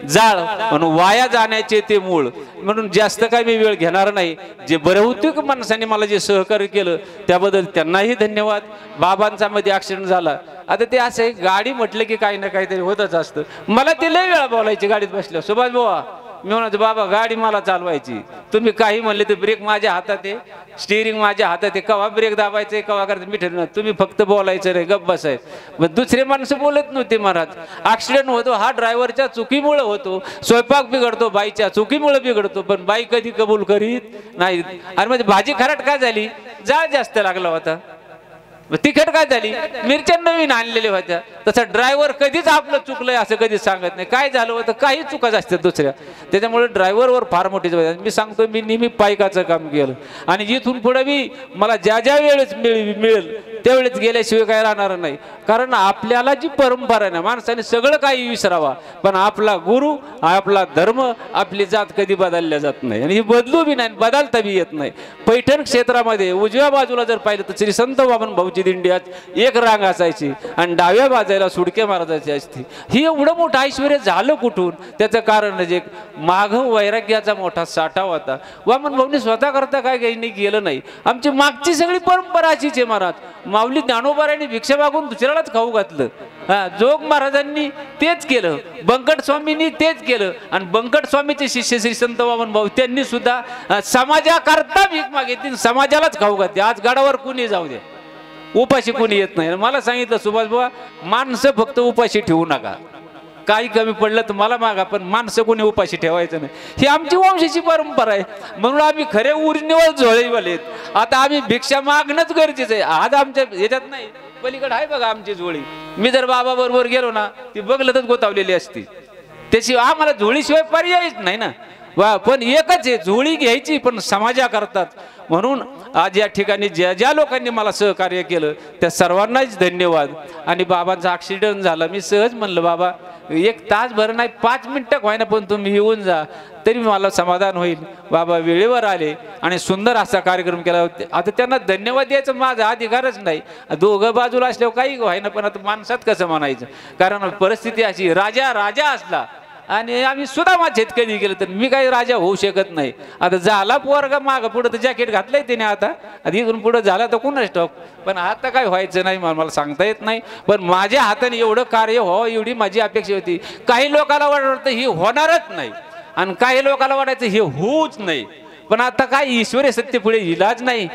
जाळ म्हणून वाया जाण्याचे ते मूळ. म्हणून जास्त काय मी वेळ घेणार नाही. जे बहुतेक माणसांनी मला जे सहकार्य केलं त्याबद्दल त्यांनाही धन्यवाद. बाबांचा मध्ये ऍक्सिडेंट झाला, आता ते असं आहे, गाडी म्हटलं की काही ना काहीतरी होतच असतं. मला ते लय वेळा बोलायचे गाडीत बसल्या, सुभाष भाऊ मी म्हणायचो बाबा गाडी मला चालवायची, तुम्ही काही म्हणले तर ब्रेक माझ्या हातात आहे, स्टिअरिंग माझ्या हातात आहे, कवा ब्रेक दाबायचं कवा करायचं मी ठरवणार, तुम्ही फक्त बोलायचं रे, गप्प बसायचं. मग दुसरे माणसं बोलत नव्हते महाराज. ऍक्सिडेंट होतो हा ड्रायव्हरच्या चुकीमुळे होतो, स्वयंपाक बिघडतो बाईच्या चुकीमुळे बिघडतो, पण बाई कधी कबूल करीत नाही. आणि म्हणजे भाजी खराट काय झाली, जाळ जास्त लागला होता, तिखट काय झाली, मिरच्या नवीन आणलेल्या होत्या. तसं ड्रायव्हर कधीच आपलं चुकलंय असं कधीच सांगत नाही, काय झालं होतं काही चुकाच असतात दुसऱ्या. त्याच्यामुळे ड्रायव्हरवर फार मोठी जबाबदारी. मी सांगतो मी नेहमी पायकाचं काम केलं, आणि इथून पुढे मी मला ज्या ज्या वेळेस मिळेल त्यावेळेस गेल्याशिवाय काय राहणार नाही. कारण आपल्याला जी परंपरा आहे ना, माणसाने सगळं काही विसरावा, पण आपला गुरु, आपला धर्म, आपली जात कधी बदलल्या जात नाही आणि ही बदलू बी नाही, बदलता बी येत नाही. पैठण क्षेत्रामध्ये उजव्या बाजूला जर पाहिलं तर श्री संत वामन भाऊची दिंडी आज एक रांग असायची आणि डाव्या बाजूला सुडके महाराजाची असते. ही एवढं मोठं ऐश्वर्य झालं कुठून? त्याचं कारण म्हणजे माघ वैराग्याचा मोठा साठा होता. वामन भाऊनी स्वतः करता काय काही केलं नाही. आमची मागची सगळी परंपरा अशीच आहे महाराज. माऊली ज्ञानोबारायांनी भिक्षा मागून दुसऱ्यालाच खाऊ घातलं. जोग महाराजांनी तेच केलं, बंकट स्वामींनी तेच केलं आणि बंकट स्वामीचे शिष्य श्री संत वामन भाऊ त्यांनी सुद्धा समाजाकरता भीक मागितली, समाजालाच खाऊ घातली. आज गडावर कुणी जाऊ दे, उपाशी कुणी येत नाही. मला सांगितलं सुभाष बुवा, माणसं फक्त उपाशी ठेवू नका, काही कमी पडलं तर मला मागा, पण माणसं कोणी उपाशी ठेवायचं नाही. ही आमची वंशाची परंपरा आहे. म्हणून आम्ही खरे उरणीवर झोळीवाले. आता आम्ही भिक्षा मागणंच गरजेचं आहे. आज आमच्या याच्यात नाही, पलीकडे आहे बघा आमची झोळी. मी जर बाबा बरोबर गेलो ना, ती बघलतच गोतावलेली असती. त्याशिवाय आम्हाला झोळीशिवाय पर्यायच नाही ना. वा, पण एकच आहे, झोळी घ्यायची पण समाजा करतात. म्हणून आज या ठिकाणी ज्या ज्या लोकांनी मला सहकार्य केलं त्या सर्वांनाच धन्यवाद. आणि बाबांचा ॲक्सिडेंट झाला, मी सहज म्हणलं बाबा 1 तासभर नाही 5 मिनिटं व्हायना पण तुम्ही येऊन जा, तरी मला समाधान होईल. बाबा वेळेवर आले आणि सुंदर असा कार्यक्रम केला. आता त्यांना धन्यवाद द्यायचं माझा अधिकारच नाही. दोघं बाजूला असल्यावर काही व्हायना, पण आता माणसात कसं म्हणायचं? कारण परिस्थिती अशी, राजा राजा असला आणि आम्ही सुद्धा शेतकरी गेलं तर मी काही राजा होऊ शकत नाही. आता झाला पोरगा मागं पुढं तर जॅकेट घातलंय त्याने, आता इथून पुढं झाला तर कोणाच स्टॉप. पण आता काय व्हायचं नाही मला सांगता येत नाही. पण माझ्या हाताने एवढं कार्य व्हावं एवढी माझी अपेक्षा होती. काही लोकांना वाटतं ही होणारच नाही आणि काही लोकांना वाटायचं हे होऊच नाही. पण आता काय ईश्वरी सत्य पुढे इलाज नाही.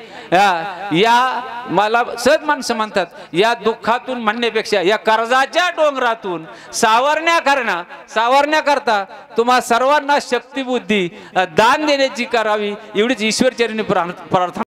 या मला सहज माणसं म्हणतात, या दुःखातून म्हणण्यापेक्षा या कर्जाच्या डोंगरातून सावरण्याकरता तुम्हा सर्वांना शक्ती बुद्धी दान देण्याची करावी, एवढीच ईश्वरचरणी प्रार्थना.